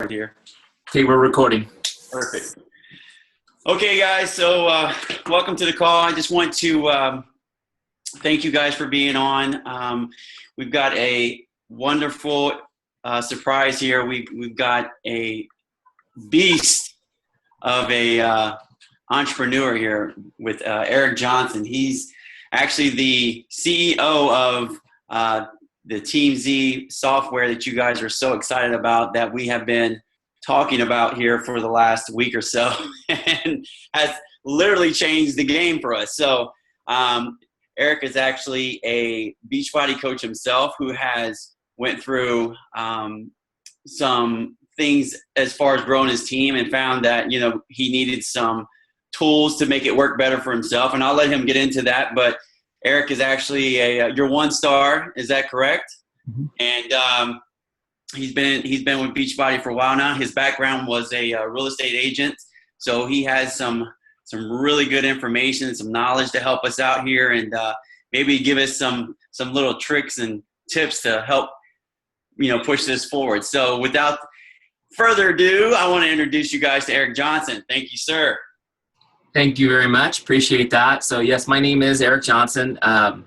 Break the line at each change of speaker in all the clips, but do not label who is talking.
Here.
Okay, we're recording.
Perfect. Okay, guys, so welcome to the call. I just want to thank you guys for being on. We've got a wonderful surprise here. We've got a beast of a entrepreneur here with Eric Johnson. He's actually the CEO of the Teamzy software that you guys are so excited about, that we have been talking about here for the last week or so, and has literally changed the game for us. So Eric is actually a Beachbody coach himself, who has went through some things as far as growing his team, and found that, you know, he needed some tools to make it work better for himself. And I'll let him get into that. But Eric is actually your one star. Is that correct? Mm-hmm. And he's been with Beachbody for a while now. His background was a real estate agent, so he has some really good information, some knowledge to help us out here, and maybe give us some little tricks and tips to help, you know, push this forward. So without further ado, I want to introduce you guys to Eric Johnson. Thank you, sir.
Thank you very much. Appreciate that. So yes, my name is Eric Johnson. I'm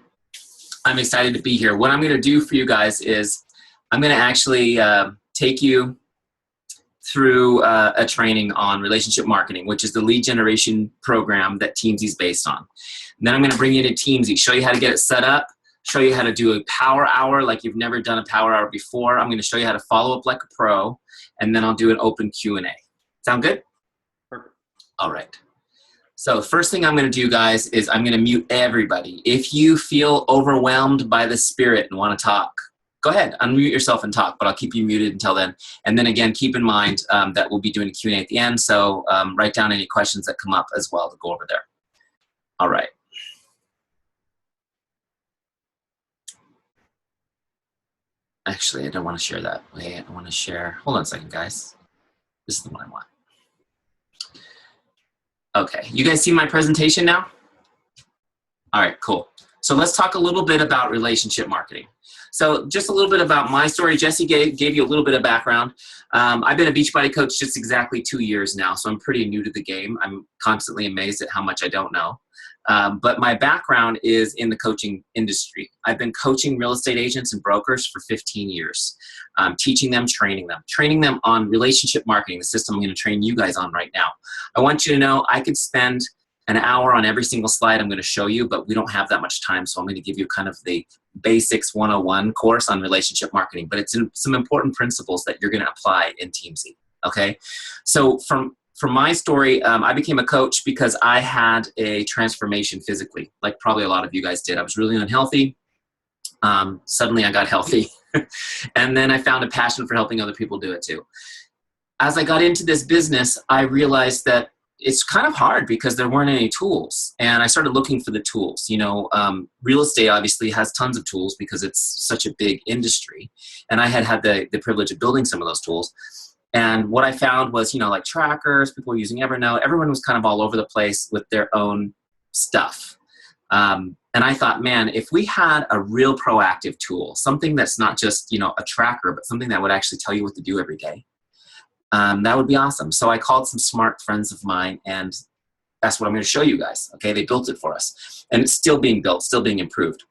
excited to be here. What I'm going to do for you guys is I'm going to actually take you through a training on relationship marketing, which is the lead generation program that Teamzy is based on. And then I'm going to bring you into Teamzy, show you how to get it set up, show you how to do a power hour like you've never done a power hour before. I'm going to show you how to follow up like a pro, and then I'll do an open Q&A. Sound good?
Perfect.
All right. So first thing I'm going to do, guys, is I'm going to mute everybody. If you feel overwhelmed by the spirit and want to talk, go ahead, unmute yourself and talk, but I'll keep you muted until then. And then again, keep in mind that we'll be doing a Q&A at the end, so write down any questions that come up as well to go over there. All right. Actually, I don't want to share that. Wait, I want to share. Hold on a second, guys. This is the one I want. Okay, you guys see my presentation now? All right, cool. So let's talk a little bit about relationship marketing. So just a little bit about my story. Jesse gave you a little bit of background. I've been a Beachbody coach just exactly 2 years now, so I'm pretty new to the game. I'm constantly amazed at how much I don't know. But my background is in the coaching industry. I've been coaching real estate agents and brokers for 15 years, teaching them, training them on relationship marketing, the system I'm going to train you guys on right now. I want you to know I could spend an hour on every single slide I'm going to show you, but we don't have that much time, so I'm going to give you kind of the basics 101 course on relationship marketing, but it's some important principles that you're going to apply in Teamzy, okay? So from my story, I became a coach because I had a transformation physically, like probably a lot of you guys did. I was really unhealthy. Suddenly I got healthy, and then I found a passion for helping other people do it too. As I got into this business, I realized that it's kind of hard because there weren't any tools, and I started looking for the tools. You know, real estate obviously has tons of tools because it's such a big industry, and I had the privilege of building some of those tools. And what I found was, you know, like trackers, people were using Evernote, everyone was kind of all over the place with their own stuff. And I thought, man, if we had a real proactive tool, something that's not just, you know, a tracker, but something that would actually tell you what to do every day, that would be awesome. So I called some smart friends of mine, and that's what I'm going to show you guys. Okay, they built it for us, and it's still being built, still being improved.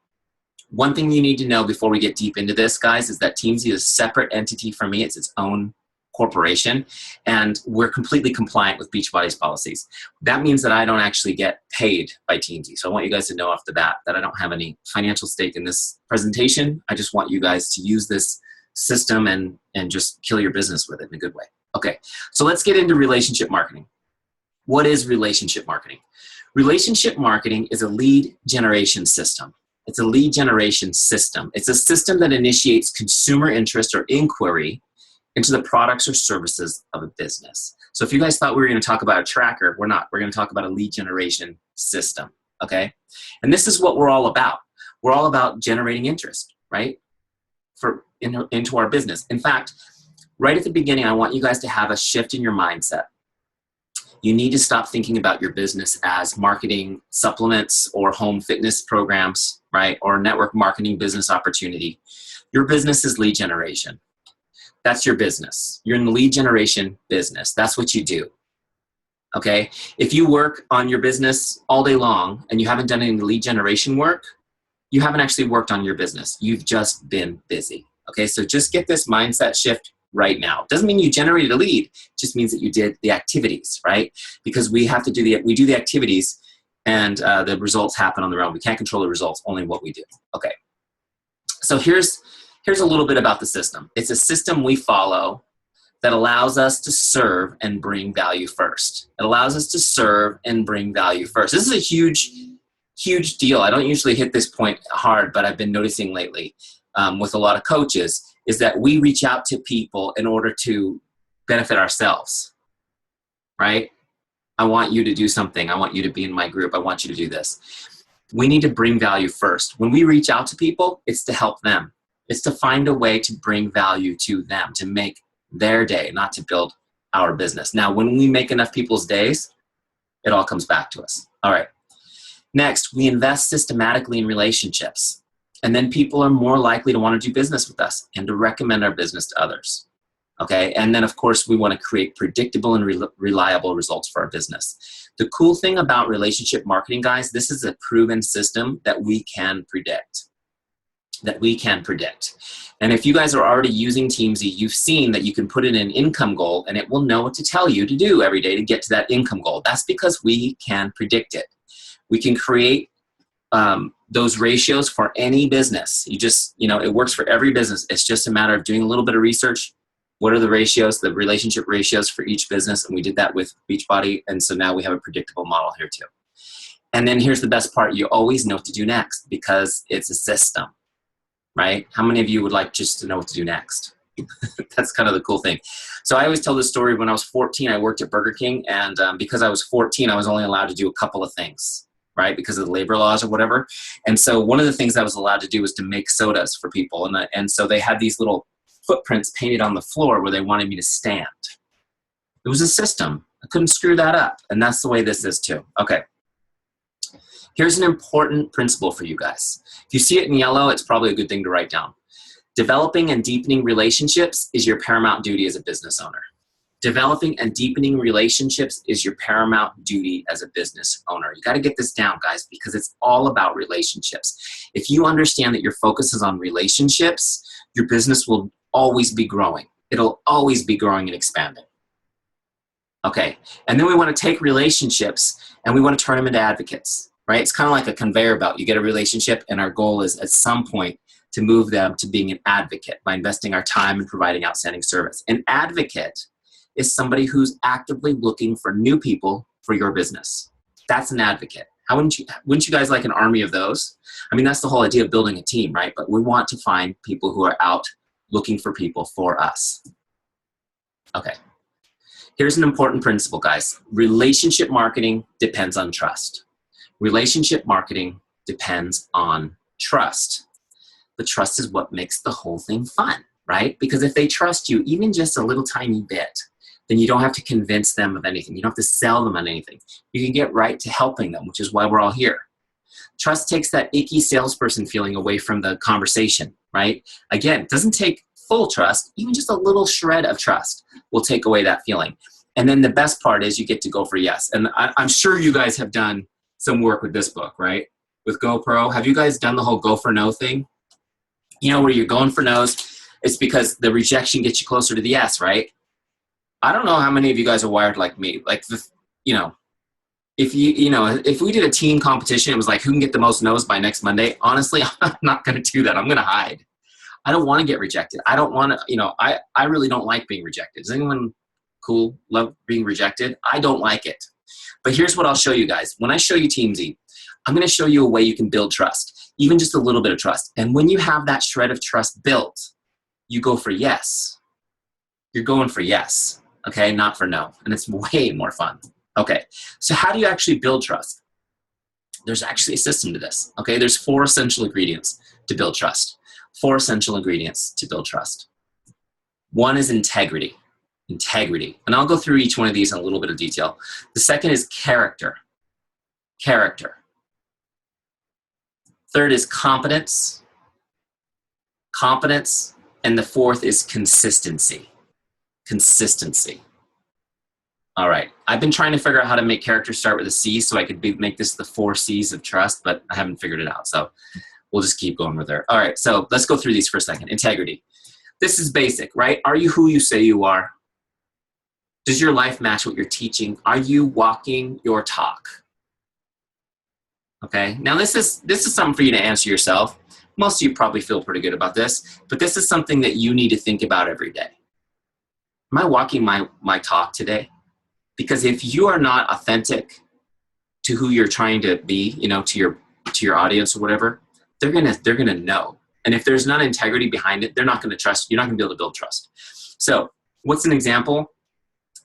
One thing you need to know before we get deep into this, guys, is that Teamzy is a separate entity from me. It's its own corporation, and we're completely compliant with Beachbody's policies. That means that I don't actually get paid by Teamzy. So I want you guys to know off the bat that I don't have any financial stake in this presentation. I just want you guys to use this system and just kill your business with it in a good way. Okay, so let's get into relationship marketing. What is relationship marketing? Relationship marketing is a lead generation system. It's a lead generation system. It's a system that initiates consumer interest or inquiry into the products or services of a business. So if you guys thought we were going to talk about a tracker, we're not. We're going to talk about a lead generation system, okay? And this is what we're all about. We're all about generating interest, right, into our business. In fact, right at the beginning, I want you guys to have a shift in your mindset. You need to stop thinking about your business as marketing supplements or home fitness programs, right, or network marketing business opportunity. Your business is lead generation. That's your business. You're in the lead generation business. That's what you do. Okay? If you work on your business all day long and you haven't done any lead generation work, you haven't actually worked on your business. You've just been busy. Okay? So just get this mindset shift right now. Doesn't mean you generated a lead. It just means that you did the activities, right? Because we do the activities and the results happen on their own. We can't control the results, only what we do. Okay. So here's a little bit about the system. It's a system we follow that allows us to serve and bring value first. It allows us to serve and bring value first. This is a huge deal. I don't usually hit this point hard, but I've been noticing lately with a lot of coaches is that we reach out to people in order to benefit ourselves, right? I want you to do something. I want you to be in my group. I want you to do this. We need to bring value first. When we reach out to people, it's to help them. It's to find a way to bring value to them, to make their day, not to build our business. Now, when we make enough people's days, it all comes back to us. All right. Next, we invest systematically in relationships. And then people are more likely to want to do business with us and to recommend our business to others. Okay. And then, of course, we want to create predictable and reliable results for our business. The cool thing about relationship marketing, guys, this is a proven system that we can predict. And if you guys are already using Teamzy, you've seen that you can put in an income goal and it will know what to tell you to do every day to get to that income goal. That's because we can predict it. We can create those ratios for any business. It works for every business. It's just a matter of doing a little bit of research. What are the ratios, the relationship ratios for each business? And we did that with Beachbody. And so now we have a predictable model here too. And then here's the best part. You always know what to do next because it's a system, right? How many of you would like just to know what to do next? That's kind of the cool thing. So I always tell this story. When I was 14, I worked at Burger King. And because I was 14, I was only allowed to do a couple of things, right? Because of the labor laws or whatever. And so one of the things I was allowed to do was to make sodas for people. And so they had these little footprints painted on the floor where they wanted me to stand. It was a system. I couldn't screw that up. And that's the way this is too. Okay. Here's an important principle for you guys. If you see it in yellow, it's probably a good thing to write down. Developing and deepening relationships is your paramount duty as a business owner. Developing and deepening relationships is your paramount duty as a business owner. You got to get this down, guys, because it's all about relationships. If you understand that your focus is on relationships, your business will always be growing. It'll always be growing and expanding. Okay, and then we want to take relationships and we want to turn them into advocates, right? It's kind of like a conveyor belt. You get a relationship and our goal is at some point to move them to being an advocate by investing our time and providing outstanding service. An advocate is somebody who's actively looking for new people for your business. That's an advocate. Wouldn't you guys like an army of those? I mean, that's the whole idea of building a team, right? But we want to find people who are out looking for people for us. Okay. Here's an important principle, guys. Relationship marketing depends on trust. Relationship marketing depends on trust. But trust is what makes the whole thing fun, right? Because if they trust you even just a little tiny bit, then you don't have to convince them of anything. You don't have to sell them on anything. You can get right to helping them, which is why we're all here. Trust takes that icky salesperson feeling away from the conversation, right? Again, it doesn't take full trust. Even just a little shred of trust will take away that feeling. And then the best part is you get to go for yes. And I'm sure you guys have done some work with this book, right? With GoPro. Have you guys done the whole go for no thing? You know, where you're going for no's, it's because the rejection gets you closer to the yes, right? I don't know how many of you guys are wired like me. Like, if we did a team competition, it was like, who can get the most no's by next Monday? Honestly, I'm not going to do that. I'm going to hide. I don't want to get rejected. I don't want to, I really don't like being rejected. Does anyone love being rejected? I don't like it. But here's what I'll show you guys. When I show you Teamzy, I'm going to show you a way you can build trust, even just a little bit of trust. And when you have that shred of trust built, you go for yes. You're going for yes. Okay, not for no. And it's way more fun. Okay, so how do you actually build trust? There's actually a system to this. Okay, there's 4 essential ingredients to build trust. 4 essential ingredients to build trust. One is integrity. Integrity. And I'll go through each one of these in a little bit of detail. The second is character. Character. Third is competence. Competence. And the fourth is consistency. Consistency. All right. I've been trying to figure out how to make characters start with a C so I could make this the 4 C's of trust, but I haven't figured it out. So we'll just keep going with her. All right. So let's go through these for a second. Integrity. This is basic, right? Are you who you say you are? Does your life match what you're teaching? Are you walking your talk? Okay. Now this is something for you to answer yourself. Most of you probably feel pretty good about this, but this is something that you need to think about every day. Am I walking my talk today? Because if you are not authentic to who you're trying to be, you know, to your audience or whatever, they're gonna know. And if there's not integrity behind it, they're not gonna trust. You're not gonna be able to build trust. So what's an example?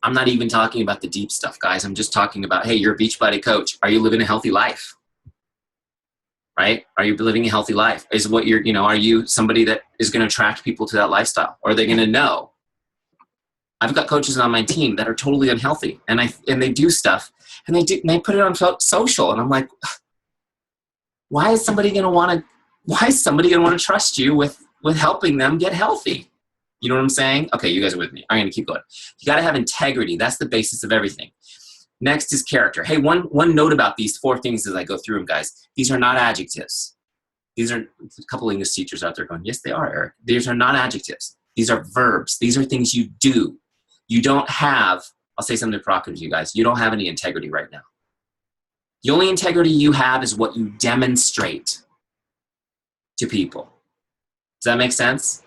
I'm not even talking about the deep stuff, guys. I'm just talking about, hey, you're a Beachbody coach. Are you living a healthy life? Right? Are you living a healthy life? Is what you're, you know, are you somebody that is going to attract people to that lifestyle? Or are they going to know? I've got coaches on my team that are totally unhealthy, and they do stuff, and they put it on social, and I'm like, why is somebody going to want to trust you with helping them get healthy? You know what I'm saying? Okay, you guys are with me. I'm going to keep going. You got to have integrity. That's the basis of everything. Next is character. Hey, one note about these 4 things as I go through them, guys. These are not adjectives. These are a couple English teachers out there going, yes, they are, Eric. These are not adjectives. These are verbs. These are things you do. You don't have, I'll say something provocative to you guys, you don't have any integrity right now. The only integrity you have is what you demonstrate to people. Does that make sense?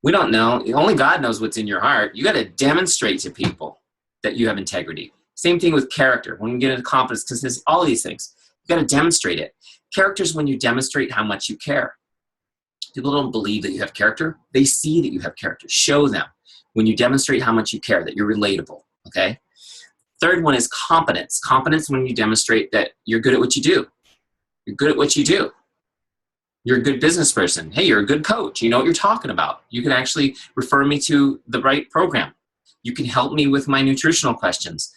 We don't know. Only God knows what's in your heart. You got to demonstrate to people that you have integrity. Same thing with character. When you get into competence, because there's all these things, you got to demonstrate it. Character is when you demonstrate how much you care. People don't believe that you have character. They see that you have character. Show them when you demonstrate how much you care, that you're relatable, okay? Third one is competence. Competence when you demonstrate that you're good at what you do. You're good at what you do. You're a good business person. Hey, you're a good coach. You know what you're talking about. You can actually refer me to the right program. You can help me with my nutritional questions.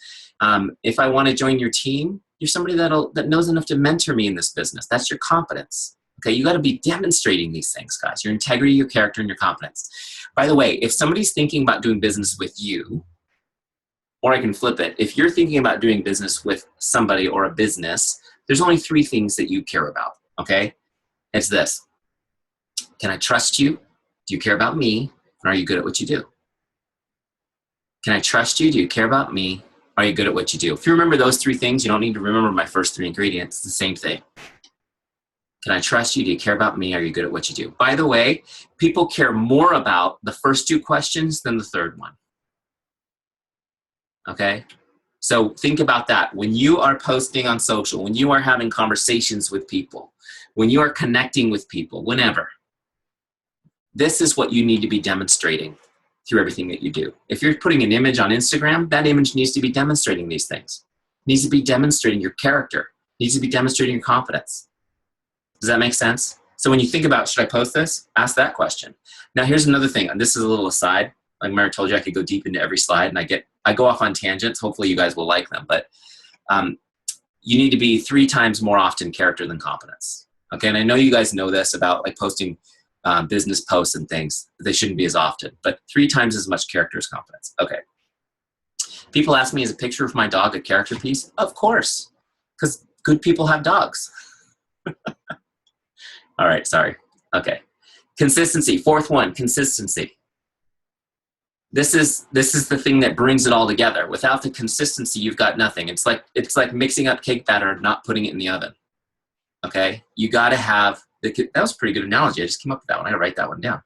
If I want to join your team, you're somebody that knows enough to mentor me in this business. That's your competence. Okay, you got to be demonstrating these things, guys. Your integrity, your character, and your competence. By the way, if somebody's thinking about doing business with you, or I can flip it, if you're thinking about doing business with somebody or a business, there's only 3 things that you care about, okay? It's this. Can I trust you? Do you care about me? And are you good at what you do? Can I trust you? Do you care about me? Are you good at what you do? If you remember those 3 things, you don't need to remember my first 3 ingredients. It's the same thing. Can I trust you? Do you care about me? Are you good at what you do? By the way, people care more about the first 2 questions than the third one. Okay? So think about that. When you are posting on social, when you are having conversations with people, when you are connecting with people, whenever, this is what you need to be demonstrating through everything that you do. If you're putting an image on Instagram, that image needs to be demonstrating these things. It needs to be demonstrating your character. It needs to be demonstrating your confidence. Does that make sense? So when you think about, should I post this? Ask that question. Now here's another thing, and this is a little aside. Like Mary told you, I could go deep into every slide, and I go off on tangents. Hopefully you guys will like them, but you need to be 3 times more often character than competence. Okay, and I know you guys know this about like posting business posts and things. They shouldn't be as often, but 3 times as much character as competence. Okay. People ask me, is a picture of my dog a character piece? Of course, because good people have dogs. All right, sorry. Okay. Consistency, 4th one, consistency. This is the thing that brings it all together. Without the consistency, you've got nothing. It's like mixing up cake batter and not putting it in the oven. Okay? You got to have that was a pretty good analogy. I just came up with that one. I got to write that one down.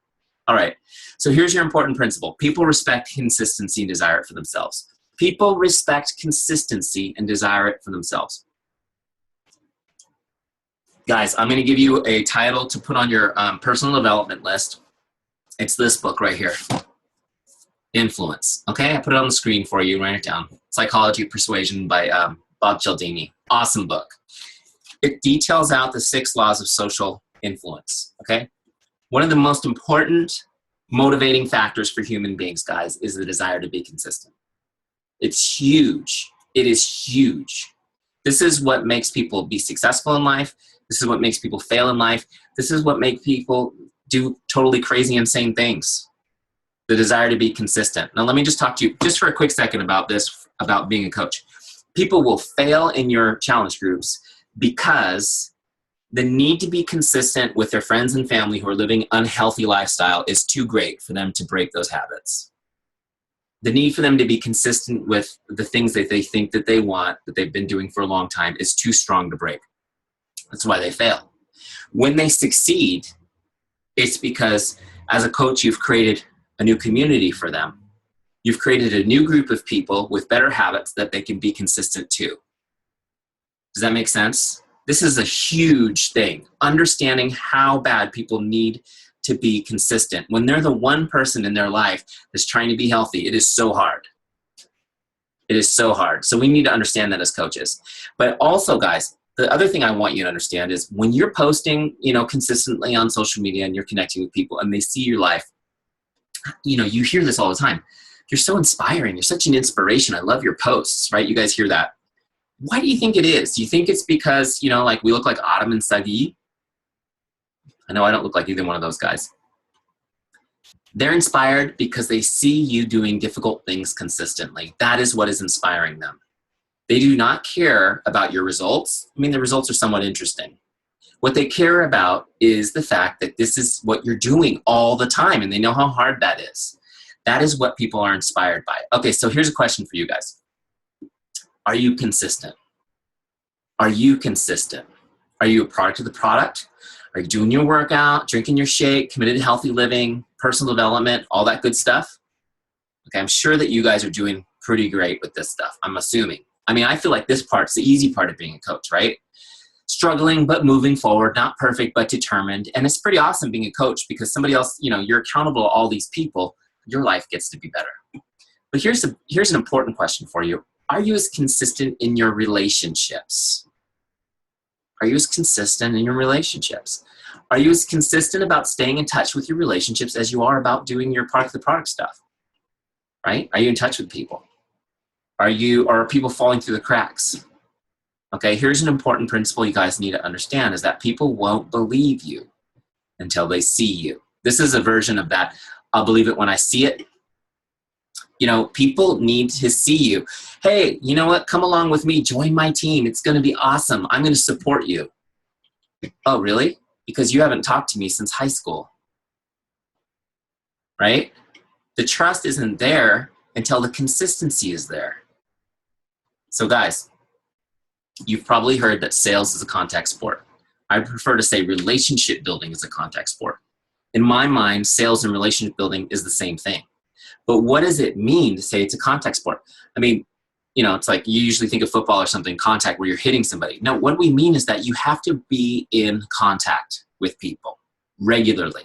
All right. So here's your important principle. People respect consistency and desire it for themselves. People respect consistency and desire it for themselves. Guys, I'm going to give you a title to put on your personal development list. It's this book right here. Influence. Okay, I put it on the screen for you. Write it down. Psychology of Persuasion by Bob Cialdini. Awesome book. It details out the 6 laws of social influence. Okay, one of the most important motivating factors for human beings, guys, is the desire to be consistent. It's huge. It is huge. This is what makes people be successful in life. This is what makes people fail in life. This is what makes people do totally crazy, insane things. The desire to be consistent. Now, let me just talk to you just for a quick second about this, about being a coach. People will fail in your challenge groups because the need to be consistent with their friends and family who are living unhealthy lifestyle is too great for them to break those habits. The need for them to be consistent with the things that they think that they want, that they've been doing for a long time, is too strong to break. That's why they fail. When they succeed, it's because as a coach, you've created a new community for them. You've created a new group of people with better habits that they can be consistent to. Does that make sense? This is a huge thing. Understanding how bad people need to be consistent. When they're the one person in their life that's trying to be healthy, it is so hard. It is so hard. So we need to understand that as coaches. But also, guys, the other thing I want you to understand is when you're posting, consistently on social media and you're connecting with people and they see your life, you hear this all the time. You're so inspiring. You're such an inspiration. I love your posts, right? You guys hear that. Why do you think it is? Do you think it's because, like we look like Autumn and Sagi? I know I don't look like either one of those guys. They're inspired because they see you doing difficult things consistently. That is what is inspiring them. They do not care about your results. I mean, the results are somewhat interesting. What they care about is the fact that this is what you're doing all the time, and they know how hard that is. That is what people are inspired by. Okay, so here's a question for you guys. Are you consistent? Are you consistent? Are you a product of the product? Are you doing your workout, drinking your shake, committed to healthy living, personal development, all that good stuff? Okay, I'm sure that you guys are doing pretty great with this stuff, I'm assuming. I mean, I feel like this part's the easy part of being a coach, right? Struggling, but moving forward, not perfect, but determined. And it's pretty awesome being a coach because somebody else, you're accountable to all these people. Your life gets to be better. But here's an important question for you. Are you as consistent in your relationships? Are you as consistent in your relationships? Are you as consistent about staying in touch with your relationships as you are about doing your product stuff? Right? Are you in touch with people? Are people falling through the cracks? Okay, here's an important principle you guys need to understand is that people won't believe you until they see you. This is a version of that. I'll believe it when I see it. People need to see you. Hey, you know what? Come along with me. Join my team. It's going to be awesome. I'm going to support you. Oh, really? Because you haven't talked to me since high school. Right? The trust isn't there until the consistency is there. So guys, you've probably heard that sales is a contact sport. I prefer to say relationship building is a contact sport. In my mind, sales and relationship building is the same thing. But what does it mean to say it's a contact sport? I mean, it's like you usually think of football or something, contact where you're hitting somebody. No, what we mean is that you have to be in contact with people regularly.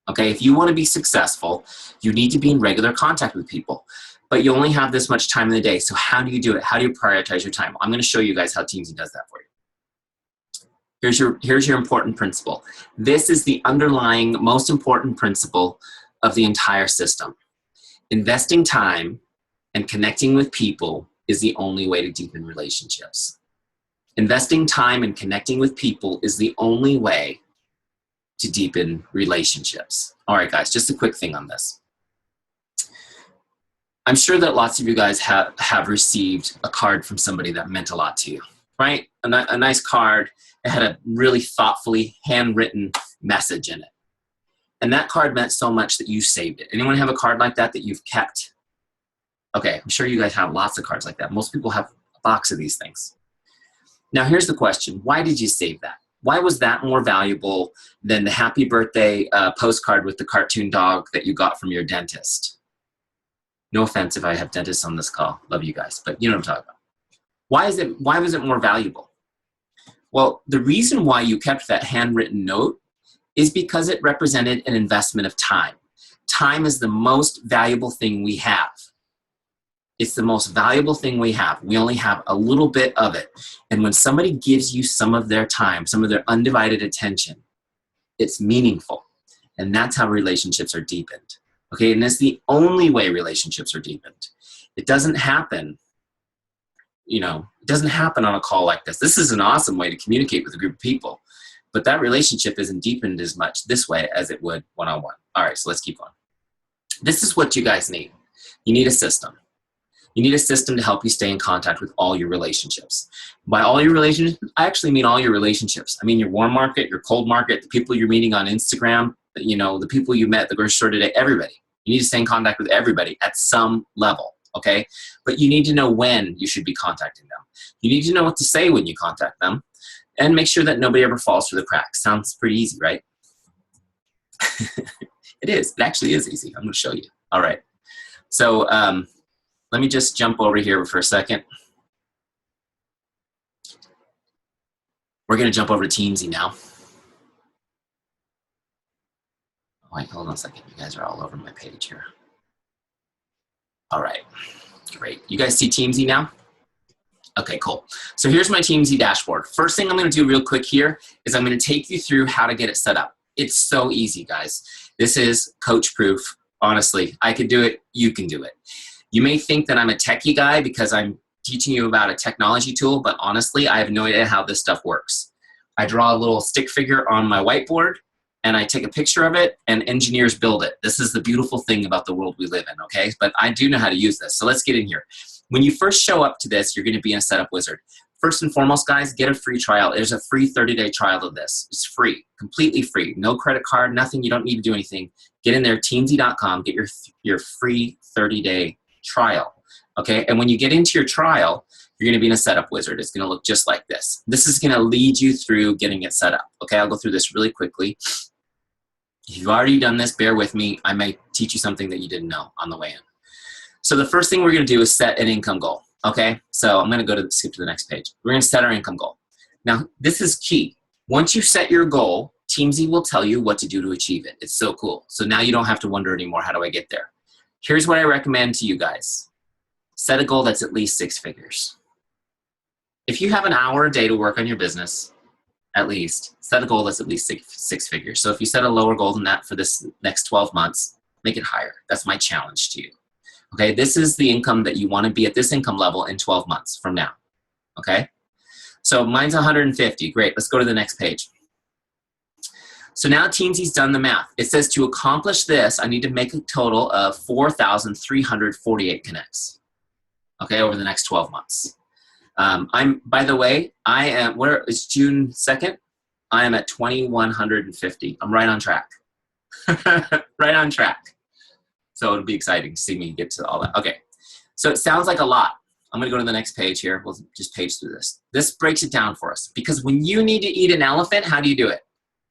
Okay, if you want to be successful, you need to be in regular contact with people. But you only have this much time in the day. So how do you do it? How do you prioritize your time? I'm going to show you guys how Teamzy does that for you. Here's your important principle. This is the underlying most important principle of the entire system. Investing time and connecting with people is the only way to deepen relationships. Investing time and connecting with people is the only way to deepen relationships. All right, guys, just a quick thing on this. I'm sure that lots of you guys have received a card from somebody that meant a lot to you, right? A nice card. It had a really thoughtfully handwritten message in it. And that card meant so much that you saved it. Anyone have a card like that you've kept? Okay, I'm sure you guys have lots of cards like that. Most people have a box of these things. Now here's the question. Why did you save that? Why was that more valuable than the happy birthday postcard with the cartoon dog that you got from your dentist? No offense if I have dentists on this call. Love you guys, but you know what I'm talking about. Why was it more valuable? Well, the reason why you kept that handwritten note is because it represented an investment of time. Time is the most valuable thing we have. It's the most valuable thing we have. We only have a little bit of it. And when somebody gives you some of their time, some of their undivided attention, it's meaningful. And that's how relationships are deepened. Okay, and that's the only way relationships are deepened. It doesn't happen, it doesn't happen on a call like this. This is an awesome way to communicate with a group of people. but that relationship isn't deepened as much this way as it would one-on-one. All right, so let's keep going. This is what you guys need. You need a system. You need a system to help you stay in contact with all your relationships. By all your relationships, I actually mean all your relationships. I mean your warm market, your cold market, the people you're meeting on Instagram, the people you met at the grocery store today, everybody. You need to stay in contact with everybody at some level, okay? But you need to know when you should be contacting them. You need to know what to say when you contact them, and make sure that nobody ever falls through the cracks. Sounds pretty easy, right? It is. It actually is easy. I'm going to show you. All right. So let me just jump over here for a second. We're going to jump over to Teamzy now. Wait, hold on a second. You guys are all over my page here. All right. Great. You guys see Teamzy now? Okay, cool. So here's my Teamzy dashboard. First thing I'm going to do real quick here is I'm going to take you through how to get it set up. It's so easy, guys. This is coach proof. Honestly, I could do it. You can do it. You may think that I'm a techie guy because I'm teaching you about a technology tool, but honestly, I have no idea how this stuff works. I draw a little stick figure on my whiteboard, and I take a picture of it, and engineers build it. This is the beautiful thing about the world we live in, okay? But I do know how to use this, so let's get in here. When you first show up to this, you're going to be in a setup wizard. First and foremost, guys, get a free trial. There's a free 30-day trial of this. It's free, completely free. No credit card, nothing. You don't need to do anything. Get in there, teamzy.com, get your free 30-day trial, okay? And when you get into your trial, you're going to be in a setup wizard. It's going to look just like this. This is going to lead you through getting it set up, okay? I'll go through this really quickly. If you've already done this, bear with me. I might teach you something that you didn't know on the way in. So the first thing we're going to do is set an income goal, okay? So I'm going to skip to the next page. We're going to set our income goal. Now, this is key. Once you set your goal, Teamzy will tell you what to do to achieve it. It's so cool. So now you don't have to wonder anymore, how do I get there? Here's what I recommend to you guys. Set a goal that's at least 6 figures. If you have an hour a day to work on your business, at least, set a goal that's at least six figures. So if you set a lower goal than that for this next 12 months, make it higher. That's my challenge to you. Okay, this is the income that you want to be at, this income level in 12 months from now. Okay, so mine's 150. Great, let's go to the next page. So now Teamzy's done the math. It says to accomplish this, I need to make a total of 4,348 connects. Okay, over the next 12 months. By the way, I am, it's June 2nd. I am at 2,150. I'm right on track. Right on track. So it'll be exciting to see me get to all that. Okay, so it sounds like a lot. I'm gonna go to the next page here. We'll just page through this. This breaks it down for us, because when you need to eat an elephant, how do you do it?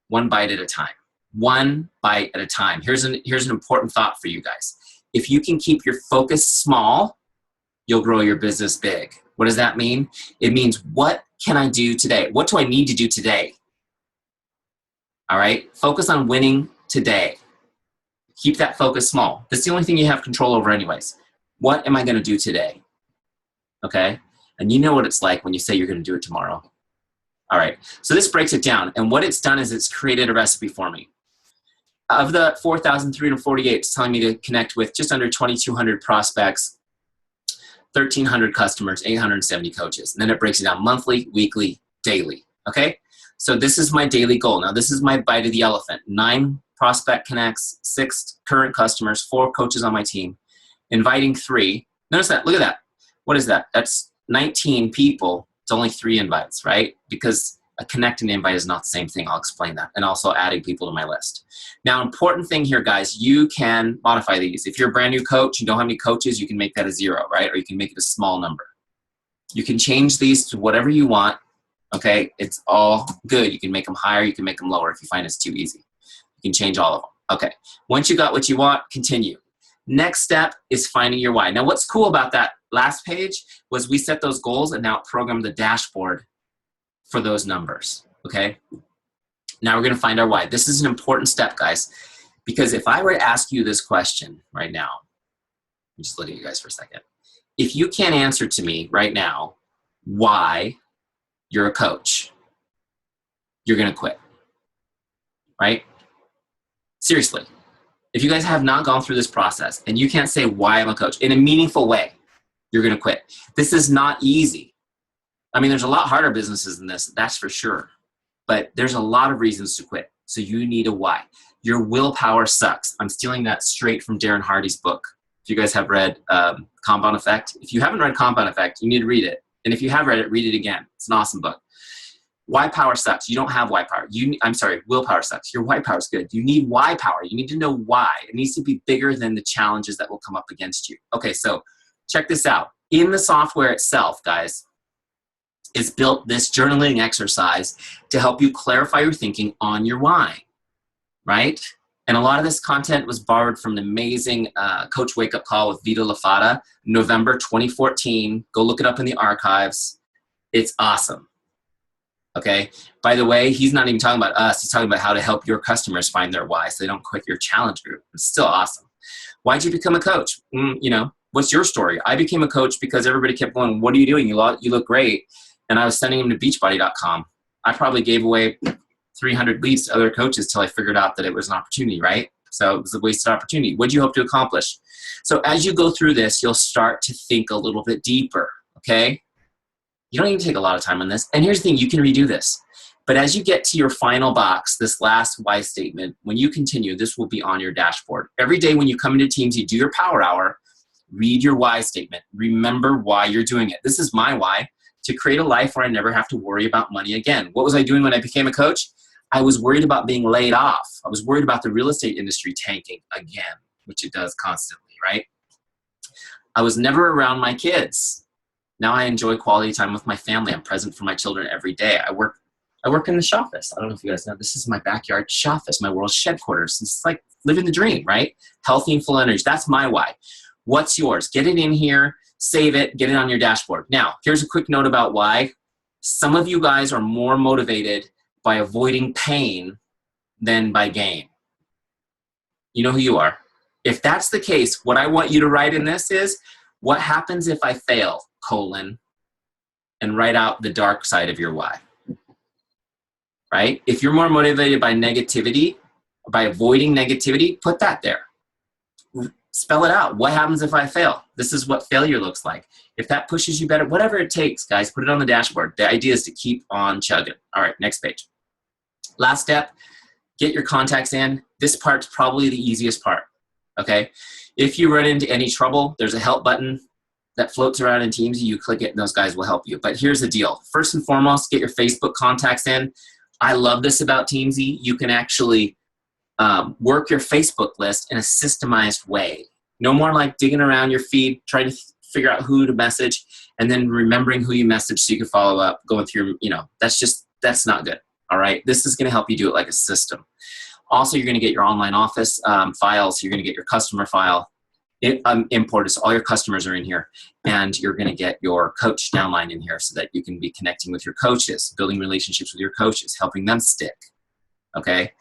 One bite at a time. One bite at a time. Here's an important thought for you guys. If you can keep your focus small, you'll grow your business big. What does that mean? It means, what can I do today? What do I need to do today? All right, focus on winning today. Keep that focus small. That's the only thing you have control over anyways. What am I gonna do today? Okay, and you know what it's like when you say you're gonna do it tomorrow. All right, so this breaks it down, and what it's done is it's created a recipe for me. Of the 4,348, it's telling me to connect with just under 2,200 prospects, 1,300 customers, 870 coaches. And then it breaks it down monthly, weekly, daily, okay? So this is my daily goal. Now this is my bite of the elephant. 9 prospect connects, 6 current customers, 4 coaches on my team, inviting 3. Notice that, look at that. What is that? That's 19 people. It's only 3 invites, right? Because a connect and invite is not the same thing. I'll explain that. And also adding people to my list. Now, important thing here, guys, you can modify these. If you're a brand new coach, you don't have any coaches, you can make that a 0, right? Or you can make it a small number. You can change these to whatever you want, okay? It's all good. You can make them higher, you can make them lower if you find it's too easy. You can change all of them. Okay, once you got what you want, continue. Next step is finding your why. Now, what's cool about that last page was we set those goals and now it programmed the dashboard for those numbers, okay? Now we're gonna find our why. This is an important step, guys, because if I were to ask you this question right now, I'm just looking at you guys for a second. If you can't answer to me right now why you're a coach, you're gonna quit, right? Seriously. If you guys have not gone through this process and you can't say why I'm a coach in a meaningful way, you're gonna quit. This is not easy. I mean, there's a lot harder businesses than this, that's for sure. but there's a lot of reasons to quit. So you need a why. Your willpower sucks. I'm stealing that straight from Darren Hardy's book. If you guys have read Compound Effect, if you haven't read Compound Effect, you need to read it. And if you have read it, read it again. It's an awesome book. Why power sucks. You don't have why power. Willpower sucks. Your why power is good. You need why power. You need to know why. It needs to be bigger than the challenges that will come up against you. Okay, so check this out. In the software itself, guys, it's built this journaling exercise to help you clarify your thinking on your why, right? And a lot of this content was borrowed from an amazing Coach Wake Up Call with Vito Lafata, November 2014. Go look it up in the archives. It's awesome. Okay. By the way, he's not even talking about us. He's talking about how to help your customers find their why so they don't quit your challenge group. It's still awesome. Why'd you become a coach? What's your story? I became a coach because everybody kept going, what are you doing? You look great. And I was sending them to beachbody.com. I probably gave away 300 leads to other coaches till I figured out that it was an opportunity, right? So it was a wasted opportunity. What do you hope to accomplish? So as you go through this, you'll start to think a little bit deeper, okay? You don't even take a lot of time on this. And here's the thing, you can redo this. But as you get to your final box, this last why statement, when you continue, this will be on your dashboard. Every day when you come into Teamzy, do your power hour, read your why statement. Remember why you're doing it. This is my why, to create a life where I never have to worry about money again. What was I doing when I became a coach? I was worried about being laid off. I was worried about the real estate industry tanking again, which it does constantly, right? I was never around my kids. Now I enjoy quality time with my family. I'm present for my children every day. I work in the shop-fest. I don't know if you guys know, this is my backyard shop-fest, my world's shed quarters. It's like living the dream, right? Healthy and full energy. That's my why. What's yours? Get it in here, save it, get it on your dashboard. Now, here's a quick note about why. Some of you guys are more motivated by avoiding pain than by gain. You know who you are. If that's the case, what I want you to write in this is, what happens if I fail, and write out the dark side of your why, right? If you're more motivated by negativity, by avoiding negativity, put that there. Spell it out. What happens if I fail? This is what failure looks like. If that pushes you better, whatever it takes, guys, put it on the dashboard. The idea is to keep on chugging. All right, next page. Last step, get your contacts in. This part's probably the easiest part, okay? If you run into any trouble, there's a help button that floats around in Teamzy. You click it and those guys will help you. But here's the deal. First and foremost, get your Facebook contacts in. I love this about Teamzy. You can actually work your Facebook list in a systemized way. No more like digging around your feed, trying to figure out who to message, and then remembering who you message so you can follow up, going through, that's not good. All right. This is going to help you do it like a system. Also, you're going to get your online office files. You're going to get your customer file imported. So all your customers are in here, and you're going to get your coach downline in here so that you can be connecting with your coaches, building relationships with your coaches, helping them stick. Okay.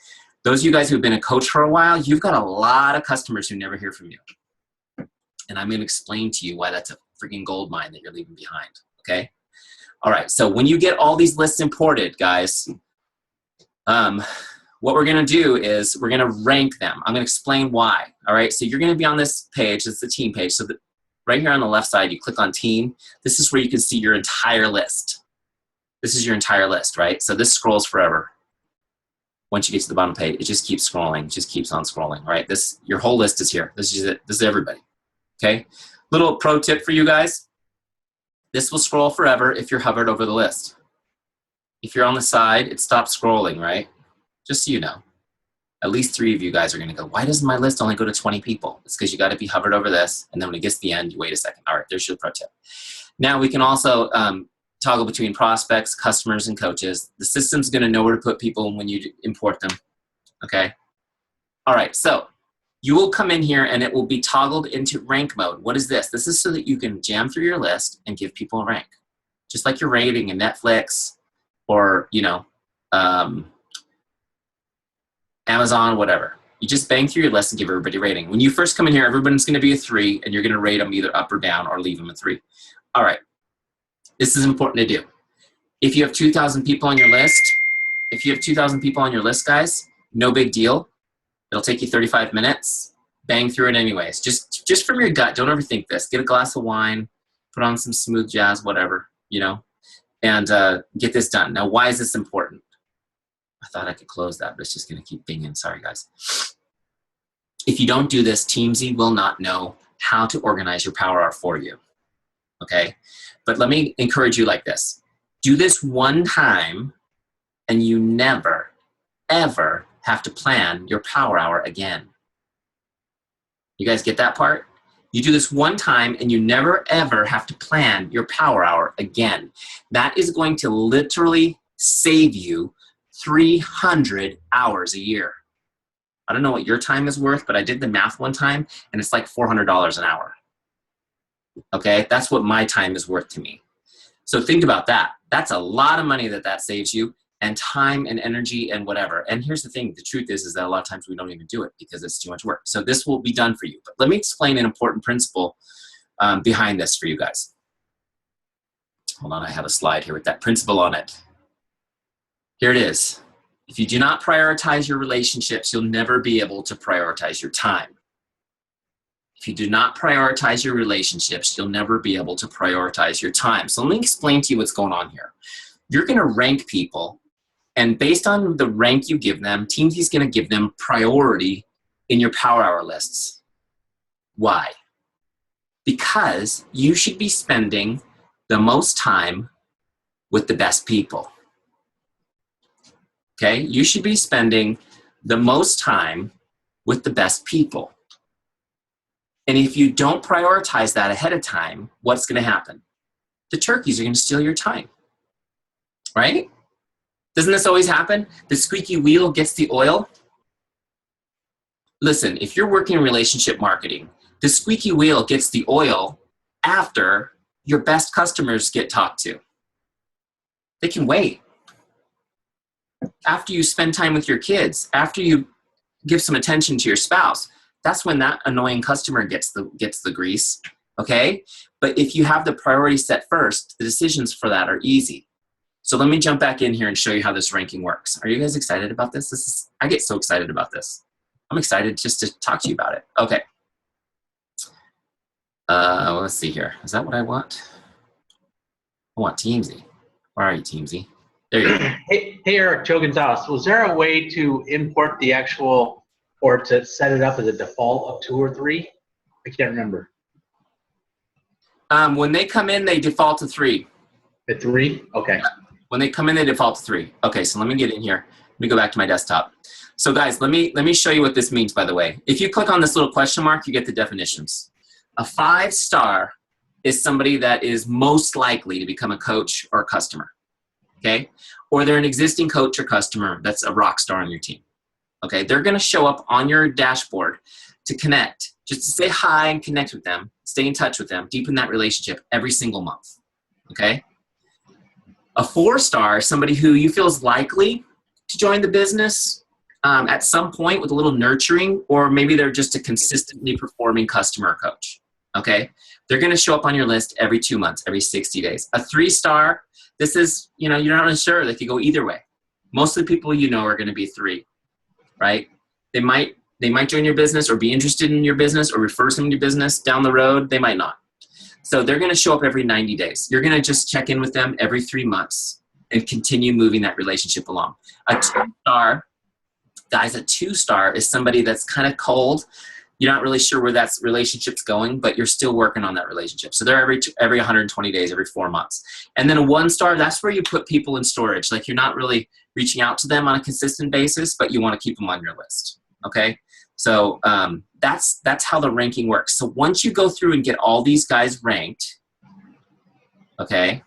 Those of you guys who've been a coach for a while, you've got a lot of customers who never hear from you. And I'm going to explain to you why that's a freaking gold mine that you're leaving behind. Okay. All right. So when you get all these lists imported, guys, what we're going to do is we're going to rank them. I'm going to explain why. All right. So you're going to be on this page. It's the team page. So right here on the left side, you click on team. This is where you can see your entire list. This is your entire list, right? So this scrolls forever. Once you get to the bottom page, it just keeps scrolling, just keeps on scrolling, right? Your whole list is here. This is it. This is everybody. Okay. Little pro tip for you guys. This will scroll forever if you're hovered over the list. If you're on the side, it stops scrolling, right? Just so you know. At least 3 of you guys are going to go, why does my list only go to 20 people? It's because you got to be hovered over this. And then when it gets to the end, you wait a second. All right, there's your pro tip. Now we can also toggle between prospects, customers, and coaches. The system's going to know where to put people when you import them. Okay. All right. So you will come in here and it will be toggled into rank mode. What is this? This is so that you can jam through your list and give people a rank. Just like you're rating in Netflix or, Amazon, whatever. You just bang through your list and give everybody a rating. When you first come in here, everybody's going to be a 3, and you're going to rate them either up or down or leave them a 3. All right. This is important to do. If you have 2,000 people on your list, guys, no big deal. It'll take you 35 minutes. Bang through it anyways. Just from your gut. Don't overthink this. Get a glass of wine, put on some smooth jazz, whatever, and get this done. Now, why is this important? I thought I could close that, but it's just going to keep binging. Sorry, guys. If you don't do this, Teamzy will not know how to organize your power hour for you. Okay? But let me encourage you like this. Do this one time, and you never, ever have to plan your power hour again. You guys get that part? You do this one time, and you never, ever have to plan your power hour again. That is going to literally save you 300 hours a year. I don't know what your time is worth, but I did the math one time, and it's like $400 an hour. Okay? That's what my time is worth to me. So think about that. That's a lot of money that saves you, and time and energy and whatever. And here's the thing. The truth is that a lot of times we don't even do it because it's too much work. So this will be done for you. But let me explain an important principle behind this for you guys. Hold on. I have a slide here with that principle on it. Here it is. If you do not prioritize your relationships, you'll never be able to prioritize your time. If you do not prioritize your relationships, you'll never be able to prioritize your time. So let me explain to you what's going on here. You're going to rank people, and based on the rank you give them, Teamzy's going to give them priority in your power hour lists. Why? Because you should be spending the most time with the best people. Okay? You should be spending the most time with the best people. And if you don't prioritize that ahead of time, what's going to happen? The turkeys are going to steal your time. Right? Doesn't this always happen? The squeaky wheel gets the oil. Listen, if you're working in relationship marketing, the squeaky wheel gets the oil after your best customers get talked to. They can wait. After you spend time with your kids, after you give some attention to your spouse, that's when that annoying customer gets the grease, okay? But if you have the priority set first, the decisions for that are easy. So let me jump back in here and show you how this ranking works. Are you guys excited about this? I get so excited about this. I'm excited just to talk to you about it. Okay. Let's see here. Is that what I want? I want Teamzy. Where are you, Teamzy? There you go.
Hey Eric, Joe Gonzalez. Was there a way to import the actual, or to set it up as a default of 2 or 3? I can't remember.
When they come in, they default to 3.
At 3? Okay.
When they come in, they default to 3. Okay, so let me get in here. Let me go back to my desktop. So guys, let me show you what this means, by the way. If you click on this little question mark, you get the definitions. A 5-star is somebody that is most likely to become a coach or a customer, okay? Or they're an existing coach or customer that's a rock star on your team, okay? They're gonna show up on your dashboard to connect, just to say hi and connect with them, stay in touch with them, deepen that relationship every single month, okay? A 4-star is somebody who you feel is likely to join the business at some point with a little nurturing, or maybe they're just a consistently performing customer or coach, okay? They're gonna show up on your list every 2 months, every 60 days. A 3-star, this is, you're not really sure, they could go either way. Most of the people you know are gonna be 3, right? They might join your business or be interested in your business or refer someone to your business down the road, they might not. So they're going to show up every 90 days. You're going to just check in with them every 3 months and continue moving that relationship along. A 2-star, guys, a 2-star is somebody that's kind of cold. You're not really sure where that relationship's going, but you're still working on that relationship. So they're every 120 days, every 4 months. And then a 1-star, that's where you put people in storage. Like you're not really reaching out to them on a consistent basis, but you want to keep them on your list, okay? So that's how the ranking works. So once you go through and get all these guys ranked, okay,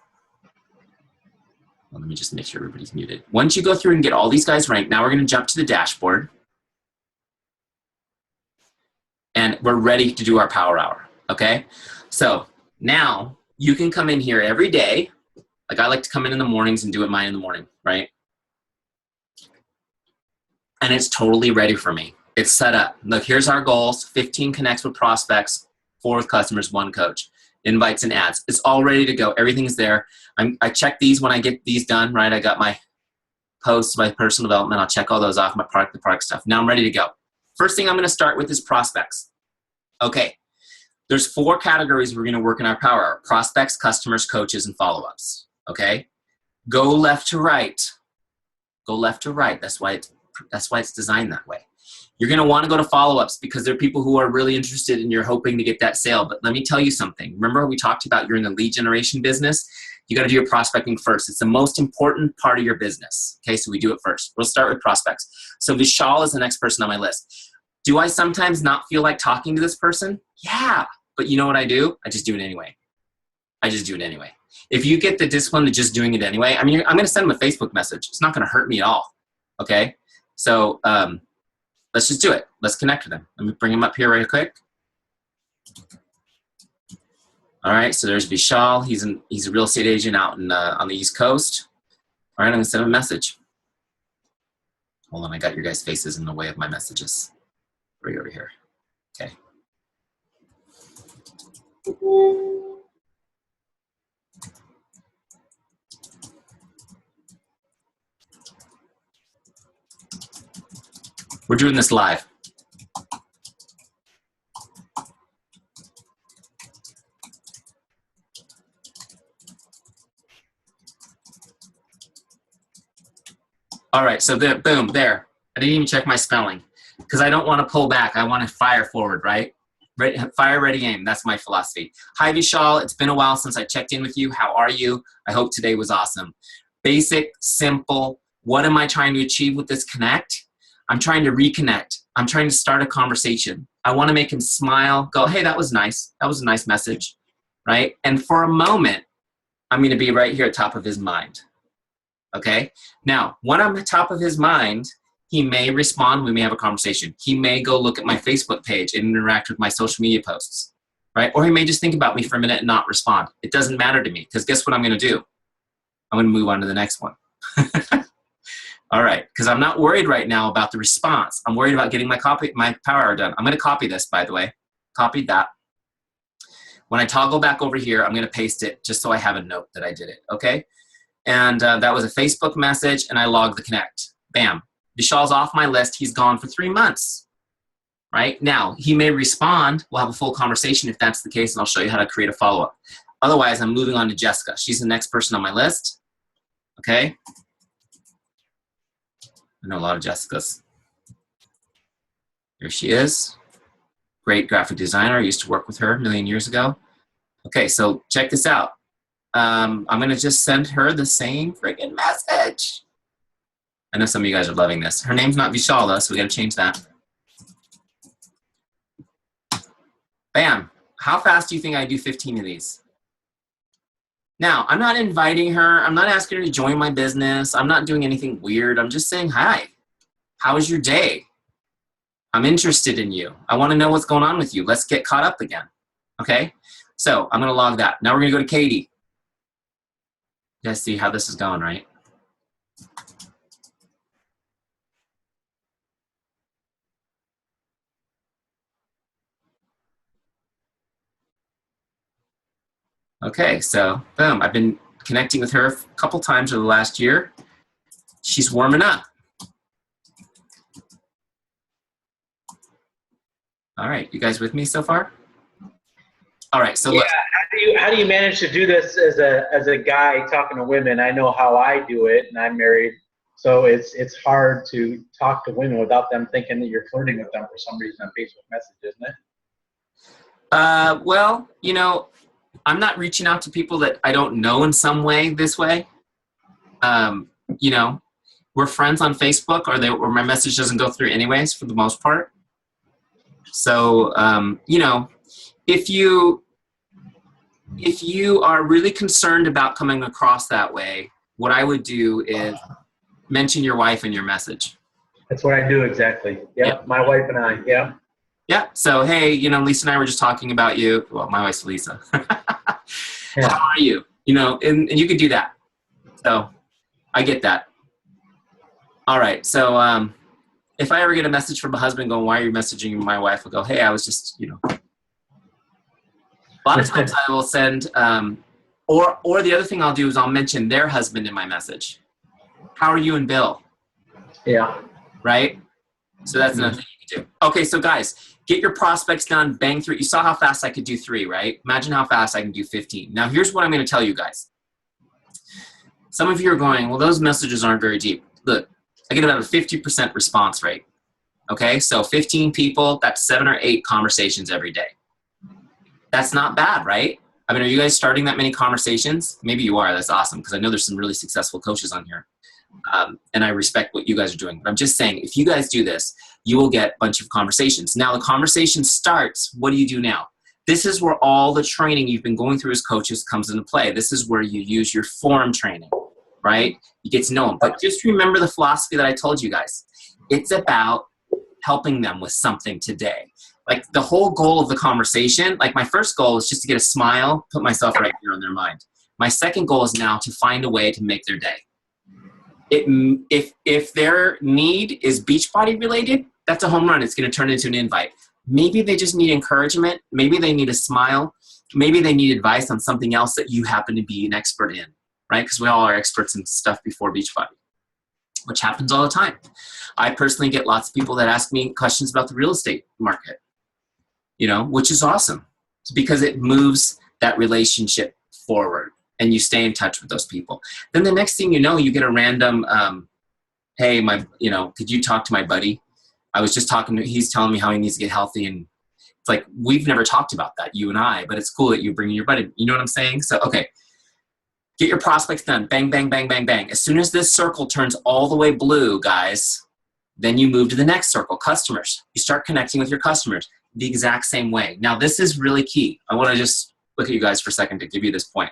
well, let me just make sure everybody's muted. Once you go through and get all these guys ranked, now we're going to jump to the dashboard. And we're ready to do our power hour, okay? So now you can come in here every day. Like I like to come in the mornings and do it mine in the morning, right? And it's totally ready for me. It's set up. Look, here's our goals. 15 connects with prospects, 4 with customers, 1 coach. Invites and ads. It's all ready to go. Everything's there. I check these when I get these done, right? I got my posts, my personal development. I'll check all those off, my product, the product stuff. Now I'm ready to go. First thing I'm going to start with is prospects. Okay. There's 4 categories we're going to work in our power hour. Prospects, customers, coaches, and follow-ups. Okay. Go left to right. Go left to right. That's why it's designed that way. You're going to want to go to follow-ups because there are people who are really interested and you're hoping to get that sale. But let me tell you something. Remember we talked about you're in the lead generation business? You got to do your prospecting first. It's the most important part of your business. Okay, so we do it first. We'll start with prospects. So Vishal is the next person on my list. Do I sometimes not feel like talking to this person? Yeah, but you know what I do? I just do it anyway. If you get the discipline of just doing it anyway, I mean, I'm going to send them a Facebook message. It's not going to hurt me at all. Okay, so let's just do it. Let's connect with them. Let me bring him up here right quick. All right, so there's Vishal. He's a real estate agent out on the East Coast. All right, I'm gonna send him a message. Hold on, I got your guys' faces in the way of my messages. Right over here. Okay. We're doing this live. All right, so there, boom, there. I didn't even check my spelling because I don't want to pull back. I want to fire forward, right? Fire, ready, aim. That's my philosophy. Hi, Vishal. It's been a while since I checked in with you. How are you? I hope today was awesome. Basic, simple. What am I trying to achieve with this connect? I'm trying to reconnect. I'm trying to start a conversation. I want to make him smile, go, hey, that was nice. That was a nice message, right? And for a moment, I'm going to be right here at top of his mind. Okay? Now, when I'm at top of his mind, he may respond. We may have a conversation. He may go look at my Facebook page and interact with my social media posts, right? Or he may just think about me for a minute and not respond. It doesn't matter to me because guess what I'm going to do? I'm going to move on to the next one. All right, because I'm not worried right now about the response. I'm worried about getting my power hour done. I'm going to copy this, by the way. Copied that. When I toggle back over here, I'm going to paste it just so I have a note that I did it, okay? And that was a Facebook message, and I logged the connect. Bam. Vishal's off my list. He's gone for 3 months, right? Now, he may respond. We'll have a full conversation if that's the case, and I'll show you how to create a follow-up. Otherwise, I'm moving on to Jessica. She's the next person on my list, okay? I know a lot of Jessicas. Here she is. Great graphic designer. I used to work with her a million years ago. Okay, so check this out. I'm going to just send her the same friggin' message. I know some of you guys are loving this. Her name's not Vishala, so we got to change that. Bam. How fast do you think I do 15 of these? Now, I'm not inviting her. I'm not asking her to join my business. I'm not doing anything weird. I'm just saying, hi. How was your day? I'm interested in you. I want to know what's going on with you. Let's get caught up again. Okay? So I'm going to log that. Now we're going to go to Katie. You guys see how this is going, right? Okay, so boom. I've been connecting with her a couple times over the last year. She's warming up. All right, you guys with me so far? All right, so
yeah,
look.
how do you manage to do this as a guy talking to women? I know how I do it, and I'm married, so it's hard to talk to women without them thinking that you're flirting with them for some reason on Facebook Message, isn't it?
Well, you know, I'm not reaching out to people that I don't know in some way this way. You know, we're friends on Facebook, or my message doesn't go through anyways for the most part. So, you know, if you are really concerned about coming across that way, what I would do is mention your wife in your message.
That's what I do exactly. Yep. My wife and I, yeah.
Yeah, so hey, you know, Lisa and I were just talking about you. Well, my wife's Lisa.
Yeah.
How are you? You know, and you could do that. So I get that. All right, so if I ever get a message from a husband going, why are you messaging my wife? I'll go, hey, I was just, you know. A lot of times I will send, or the other thing I'll do is I'll mention their husband in my message. How are you and Bill?
Yeah.
Right? So that's another thing you can do. Okay, so guys, get your prospects done, bang through. You saw how fast I could do 3, right? Imagine how fast I can do 15. Now, here's what I'm going to tell you guys. Some of you are going, well, those messages aren't very deep. Look, I get about a 50% response rate. Okay, so 15 people, that's 7 or 8 conversations every day. That's not bad, right? I mean, are you guys starting that many conversations? Maybe you are. That's awesome, because I know there's some really successful coaches on here. And I respect what you guys are doing. But I'm just saying, if you guys do this, you will get a bunch of conversations. Now the conversation starts, what do you do now? This is where all the training you've been going through as coaches comes into play. This is where you use your form training, right? You get to know them. But just remember the philosophy that I told you guys. It's about helping them with something today. Like the whole goal of the conversation, like my first goal is just to get a smile, put myself right here on their mind. My second goal is now to find a way to make their day. If their need is Beachbody related, that's a home run. It's going to turn into an invite. Maybe they just need encouragement. Maybe they need a smile. Maybe they need advice on something else that you happen to be an expert in, right? Because we all are experts in stuff before Beachbody, which happens all the time. I personally get lots of people that ask me questions about the real estate market, you know, which is awesome. It's because it moves that relationship forward and you stay in touch with those people. Then the next thing you know, you get a random, hey, could you talk to my buddy? I was just talking to, he's telling me how he needs to get healthy. And it's like, we've never talked about that, you and I, but it's cool that you bring your buddy. You know what I'm saying? So, okay. Get your prospects done. Bang, bang, bang, bang, bang. As soon as this circle turns all the way blue, guys, then you move to the next circle, customers. You start connecting with your customers the exact same way. Now, this is really key. I want to just look at you guys for a second to give you this point.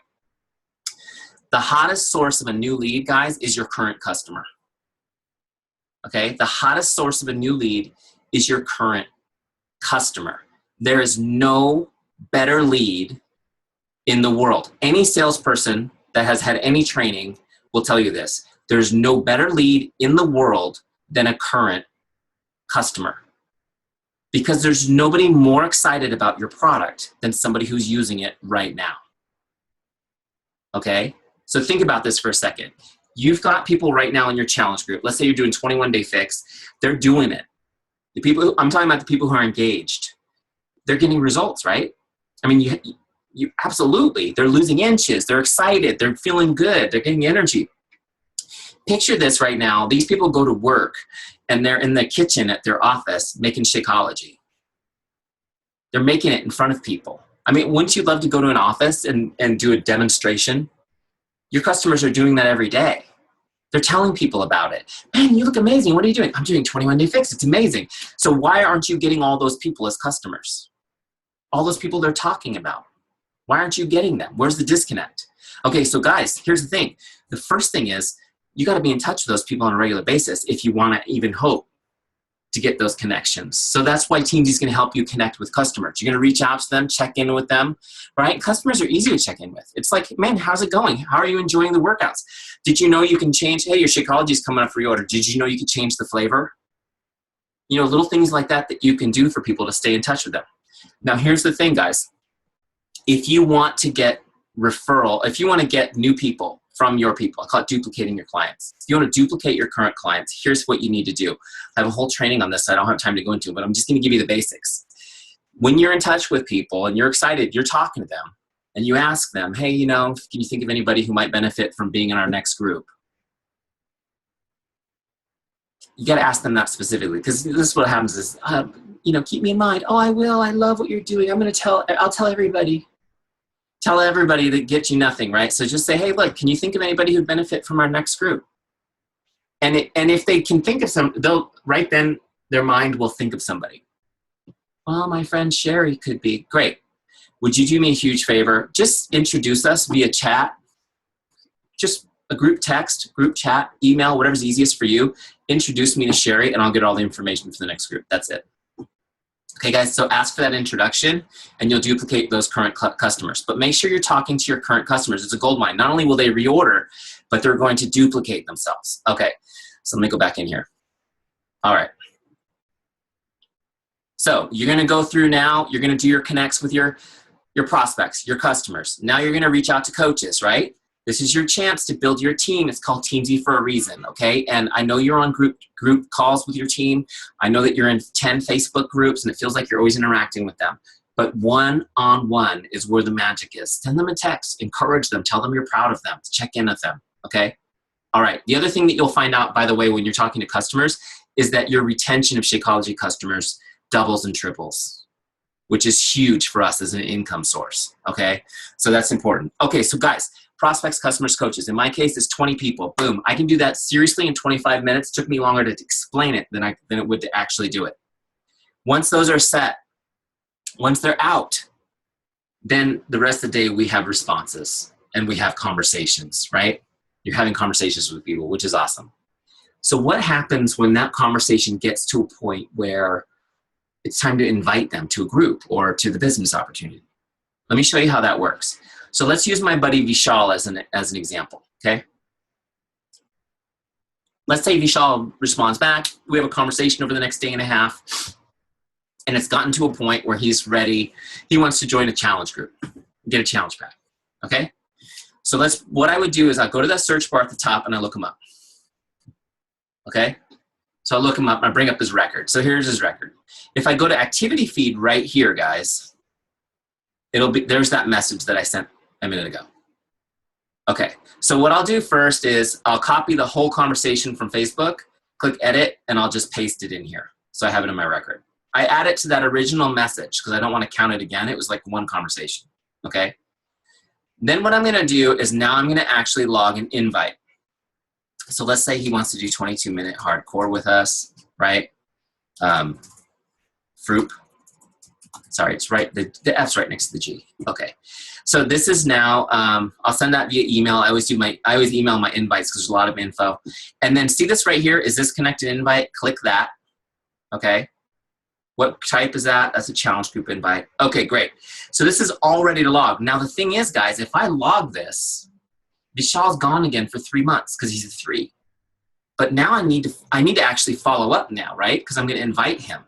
The hottest source of a new lead, guys, is your current customer. Okay? The hottest source of a new lead is your current customer. There is no better lead in the world. Any salesperson that has had any training will tell you this. There's no better lead in the world than a current customer. Because there's nobody more excited about your product than somebody who's using it right now. Okay? So think about this for a second. You've got people right now in your challenge group. Let's say you're doing 21-day fix. They're doing it. The people, I'm talking about the people who are engaged. They're getting results, right? I mean, you absolutely, they're losing inches. They're excited. They're feeling good. They're getting energy. Picture this right now. These people go to work and they're in the kitchen at their office making Shakeology. They're making it in front of people. I mean, wouldn't you love to go to an office and do a demonstration? Your customers are doing that every day. They're telling people about it. Man, you look amazing. What are you doing? I'm doing 21-day fix. It's amazing. So why aren't you getting all those people as customers? All those people they're talking about. Why aren't you getting them? Where's the disconnect? Okay, so guys, here's the thing. The first thing is you got to be in touch with those people on a regular basis if you want to even hope to get those connections. So that's why Teamzy is going to help you connect with customers. You're going to reach out to them, check in with them, right? Customers are easy to check in with. It's like, man, how's it going? How are you enjoying the workouts? Did you know you can change, hey, your Shakeology is coming up for reorder. Did you know you could change the flavor? You know, little things like that that you can do for people to stay in touch with them. Now, here's the thing, guys. If you want to get referral, if you want to get new people from your people, I call it duplicating your clients. If you want to duplicate your current clients, here's what you need to do. I have a whole training on this. I don't have time to go into it, but I'm just going to give you the basics. When you're in touch with people and you're excited, you're talking to them and you ask them, hey, you know, can you think of anybody who might benefit from being in our next group? You got to ask them that specifically, because this is what happens is, you know, keep me in mind. Oh, I will. I love what you're doing. I'll tell everybody. Tell everybody that gets you nothing, right? So just say, hey, look, can you think of anybody who'd benefit from our next group? And if they can think of right then their mind will think of somebody. Well, my friend Sherry could be. Great. Would you do me a huge favor? Just introduce us via chat. Just a group text, group chat, email, whatever's easiest for you. Introduce me to Sherry and I'll get all the information for the next group. That's it. Okay, guys, so ask for that introduction and you'll duplicate those current customers. But make sure you're talking to your current customers. It's a gold mine. Not only will they reorder, but they're going to duplicate themselves. Okay, so let me go back in here. All right. So you're going to go through now. You're going to do your connects with your prospects, your customers. Now you're going to reach out to coaches, right? This is your chance to build your team. It's called Teamzy for a reason, okay? And I know you're on group calls with your team. I know that you're in 10 Facebook groups and it feels like you're always interacting with them. But one-on-one is where the magic is. Send them a text, encourage them, tell them you're proud of them, check in with them, okay? All right. The other thing that you'll find out, by the way, when you're talking to customers is that your retention of Shakeology customers doubles and triples, which is huge for us as an income source. Okay. So that's important. Okay. So guys, prospects, customers, coaches. In my case, it's 20 people. Boom. I can do that seriously in 25 minutes. It took me longer to explain it than it would to actually do it. Once those are set, once they're out, then the rest of the day we have responses and we have conversations, right? You're having conversations with people, which is awesome. So what happens when that conversation gets to a point where it's time to invite them to a group or to the business opportunity? Let me show you how that works. So let's use my buddy Vishal as an example, okay? Let's say Vishal responds back. We have a conversation over the next day and a half, and it's gotten to a point where he's ready. He wants to join a challenge group, get a challenge pack, okay? So what I would do is I go to that search bar at the top and I look him up, okay? So I look him up and I bring up his record. So here's his record. If I go to activity feed right here, guys, there's that message that I sent a minute ago. Okay, so what I'll do first is I'll copy the whole conversation from Facebook, click edit, and I'll just paste it in here. So I have it in my record. I add it to that original message because I don't want to count it again. It was like one conversation, okay? Then what I'm gonna do is now I'm gonna actually log an invite. So let's say he wants to do 22-minute hardcore with us, right? Fruit. Sorry, it's right, the F's right next to the G. Okay. So this is now, I'll send that via email. I always email my invites because there's a lot of info. And then see this right here, is this connected invite? Click that, okay? What type is that? That's a challenge group invite. Okay, great. So this is all ready to log. Now the thing is, guys, if I log this, Vishal's gone again for 3 months because he's a 3. But now I need to actually follow up now, right? Because I'm going to invite him.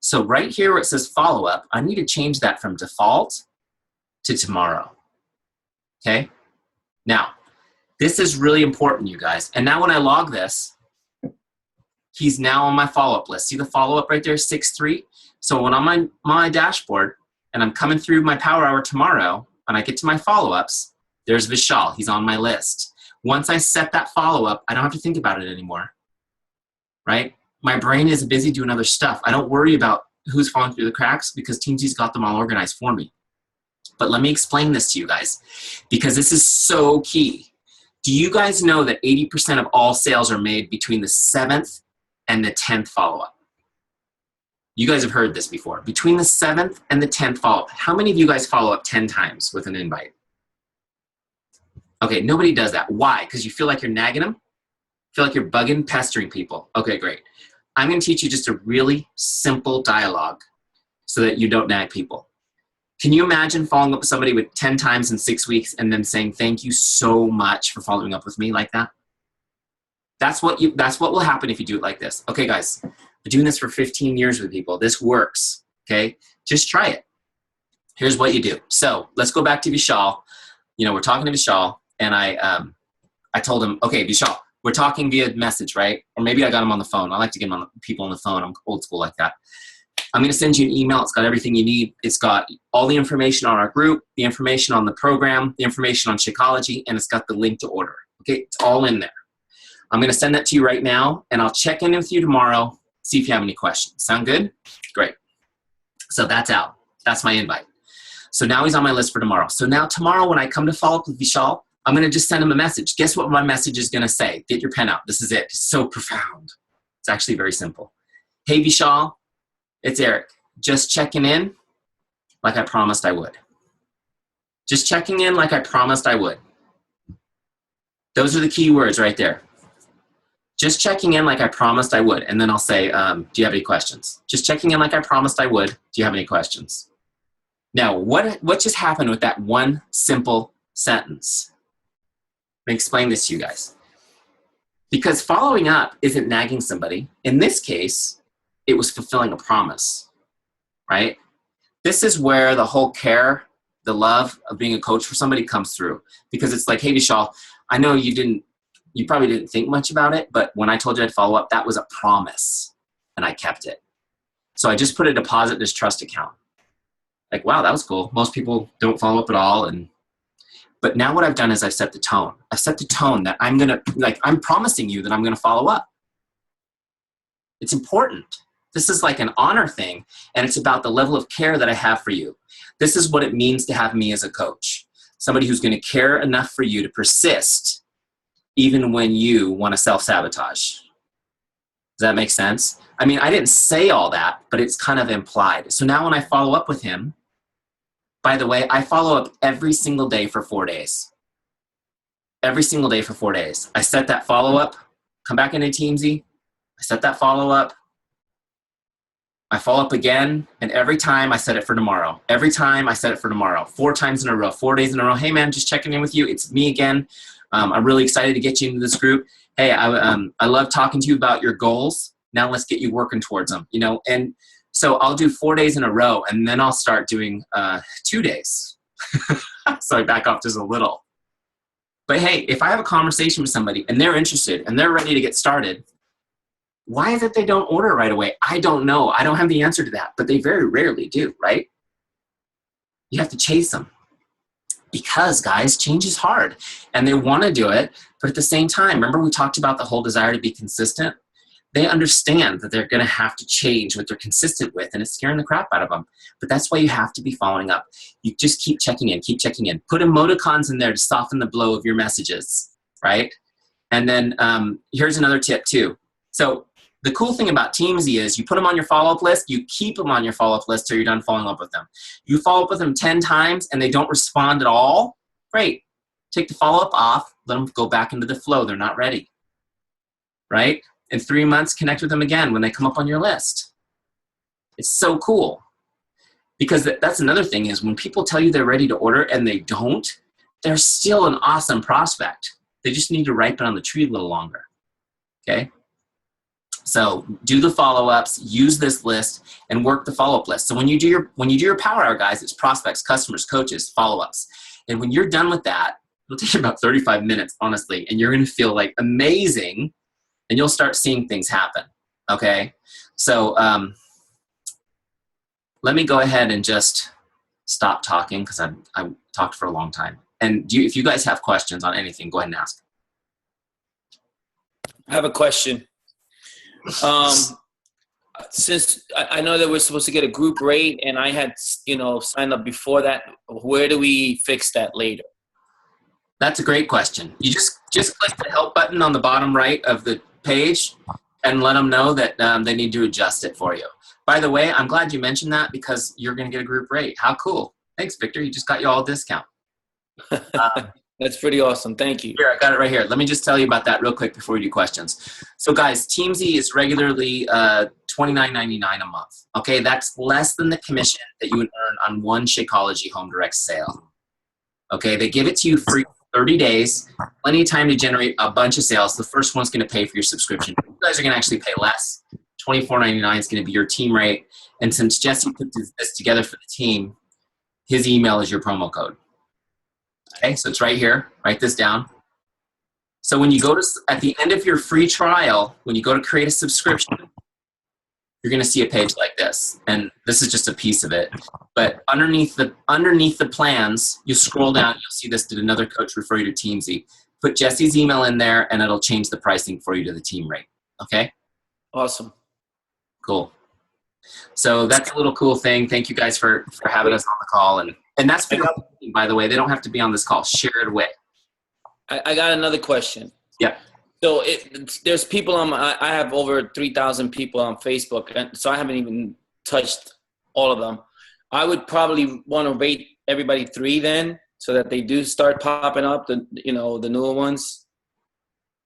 So right here where it says follow up, I need to change that from default to tomorrow. Okay? Now, this is really important, you guys. And now when I log this, he's now on my follow-up list. See the follow-up right there, 6-3? So when I'm on my dashboard and I'm coming through my power hour tomorrow and I get to my follow-ups, there's Vishal. He's on my list. Once I set that follow-up, I don't have to think about it anymore, right? My brain is busy doing other stuff. I don't worry about who's falling through the cracks because Teamzy's got them all organized for me. But let me explain this to you guys because this is so key. Do you guys know that 80% of all sales are made between the 7th and the 10th follow-up? You guys have heard this before. Between the 7th and the 10th follow-up. How many of you guys follow up 10 times with an invite? Okay, nobody does that. Why? Because you feel like you're nagging them? Feel like you're bugging, pestering people. Okay, great. I'm going to teach you just a really simple dialogue so that you don't nag people. Can you imagine following up with somebody with 10 times in 6 weeks and then saying, thank you so much for following up with me like that? That's what will happen if you do it like this. Okay, guys, I've been doing this for 15 years with people. This works, okay? Just try it. Here's what you do. So let's go back to Vishal. You know, we're talking to Vishal, and I told him, okay, Vishal, we're talking via message, right? Or maybe I got him on the phone. I like to get people on the phone. I'm old school like that. I'm going to send you an email. It's got everything you need. It's got all the information on our group, the information on the program, the information on Shakeology, and it's got the link to order. Okay, it's all in there. I'm going to send that to you right now, and I'll check in with you tomorrow, see if you have any questions. Sound good? Great. So that's out. That's my invite. So now he's on my list for tomorrow. So now tomorrow when I come to follow up with Vishal, I'm going to just send him a message. Guess what my message is going to say? Get your pen out. This is it. It's so profound. It's actually very simple. Hey, Vishal, it's Eric. Just checking in like I promised I would. Just checking in like I promised I would. Those are the key words right there. Just checking in like I promised I would. And then I'll say, do you have any questions? Just checking in like I promised I would. Do you have any questions? Now, what just happened with that one simple sentence? Let me explain this to you guys. Because following up isn't nagging somebody. In this case, it was fulfilling a promise, right? This is where the whole care, the love of being a coach for somebody comes through. Because it's like, hey, Vishal, I know you probably didn't think much about it, but when I told you I'd follow up, that was a promise, and I kept it. So I just put a deposit in his trust account. Like, wow, that was cool. Most people don't follow up at all, and But now what I've done is I've set the tone. I've set the tone that I'm promising you that I'm going to follow up. It's important. This is like an honor thing, and it's about the level of care that I have for you. This is what it means to have me as a coach. Somebody who's going to care enough for you to persist even when you want to self-sabotage. Does that make sense? I mean, I didn't say all that, but it's kind of implied. So now when I follow up with him, by the way, I follow up every single day for 4 days. Every single day for 4 days. I set that follow-up, come back into Teamzy, I set that follow-up, I follow up again, and every time I set it for tomorrow. Every time I set it for tomorrow. 4 times in a row, 4 days in a row. Hey man, just checking in with you. It's me again. I'm really excited to get you into this group. Hey, I love talking to you about your goals. Now let's get you working towards them, you know? And so I'll do 4 days in a row, and then I'll start doing 2 days. So I back off just a little. But hey, if I have a conversation with somebody and they're interested and they're ready to get started, why is it they don't order right away? I don't know. I don't have the answer to that, but they very rarely do, right? You have to chase them. Because, guys, change is hard. And they want to do it, but at the same time, remember we talked about the whole desire to be consistent? They understand that they're going to have to change what they're consistent with, and it's scaring the crap out of them. But that's why you have to be following up. You just keep checking in, keep checking in. Put emoticons in there to soften the blow of your messages, right? And then here's another tip, too. So the cool thing about Teamzy is you put them on your follow-up list, you keep them on your follow-up list till you're done following up with them. You follow up with them 10 times and they don't respond at all, great. Take the follow-up off, let them go back into the flow. They're not ready, right? In 3 months, connect with them again when they come up on your list. It's so cool. Because that's another thing is when people tell you they're ready to order and they don't, they're still an awesome prospect. They just need to ripen on the tree a little longer, okay? So do the follow-ups, use this list, and work the follow-up list. So when you do your power hour, guys, it's prospects, customers, coaches, follow-ups. And when you're done with that, it'll take you about 35 minutes, honestly, and you're going to feel like amazing, and you'll start seeing things happen, okay? So let me go ahead and just stop talking because I talked for a long time. And if you guys have questions on anything, go ahead and ask.
I have a question. Since I know that we're supposed to get a group rate and I had, signed up before that, where do we fix that later?
That's a great question. You just click the help button on the bottom right of the page and let them know that they need to adjust it for you. By the way, I'm glad you mentioned that because you're going to get a group rate. How cool. Thanks, Victor. You just got you all a discount.
That's pretty awesome. Thank you.
Here, I got it right here. Let me just tell you about that real quick before we do questions. So guys, Teamzy is regularly $29.99 a month. Okay, that's less than the commission that you would earn on one Shakeology home direct sale. Okay, they give it to you free for 30 days, plenty of time to generate a bunch of sales. The first one's going to pay for your subscription. You guys are going to actually pay less. $24.99 is going to be your team rate. And since Jesse put this together for the team, his email is your promo code. Okay, so it's right here. Write this down. So when you go to, at the end of your free trial, when you go to create a subscription, you're going to see a page like this. And this is just a piece of it. But underneath the plans, you scroll down, you'll see this, did another coach refer you to Teamzy. Put Jesse's email in there and it'll change the pricing for you to the team rate. Okay?
Awesome.
Cool. So that's a little cool thing. Thank you guys for having us on the call. And that's for the team, by the way. They don't have to be on this call. Share it away.
I got another question.
Yeah.
So there's people I have over 3,000 people on Facebook, and so I haven't even touched all of them. I would probably want to rate everybody 3 then, so that they do start popping up, the newer ones.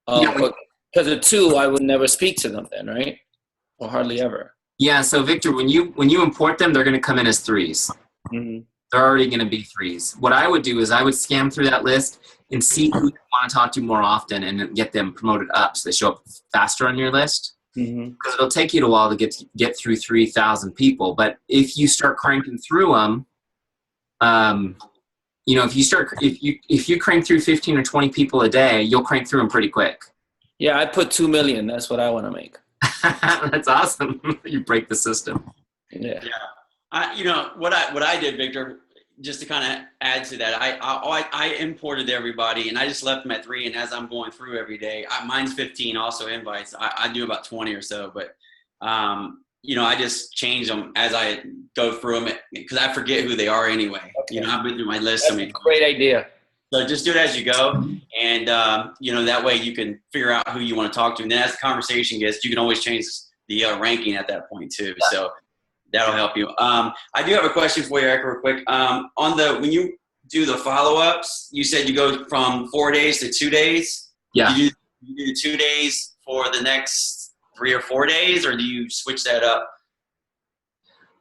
Because of 2, I would never speak to them then, right? Or hardly ever.
Yeah. So Victor, when you import them, they're going to come in as 3s.
Mm-hmm.
They're already going to be 3s. What I would do is I would scan through that list and see who you want to talk to more often and get them promoted up so they show up faster on your list.
Mm-hmm.
Because it'll take you a while to get through 3,000 people. But if you start cranking through them, if you crank through 15 or 20 people a day, you'll crank through them pretty quick.
Yeah, I put 2 million. That's what I want to make.
That's awesome. You break the system.
Yeah.
What I did, Victor, just to kind of add to that, I imported everybody, and I just left them at 3. And as I'm going through every day, mine's 15 also invites. I do about 20 or so, but I just change them as I go through them because I forget who they are anyway.
Okay.
I've been through my list.
That's a great idea.
So just do it as you go, and that way you can figure out who you want to talk to. And then as the conversation gets, you can always change the ranking at that point too. Yeah. So that'll help you. I do have a question for you, Eric, real quick. When you do the follow-ups, you said you go from 4 days to 2 days.
Yeah.
You do 2 days for the next 3 or 4 days, or do you switch that up?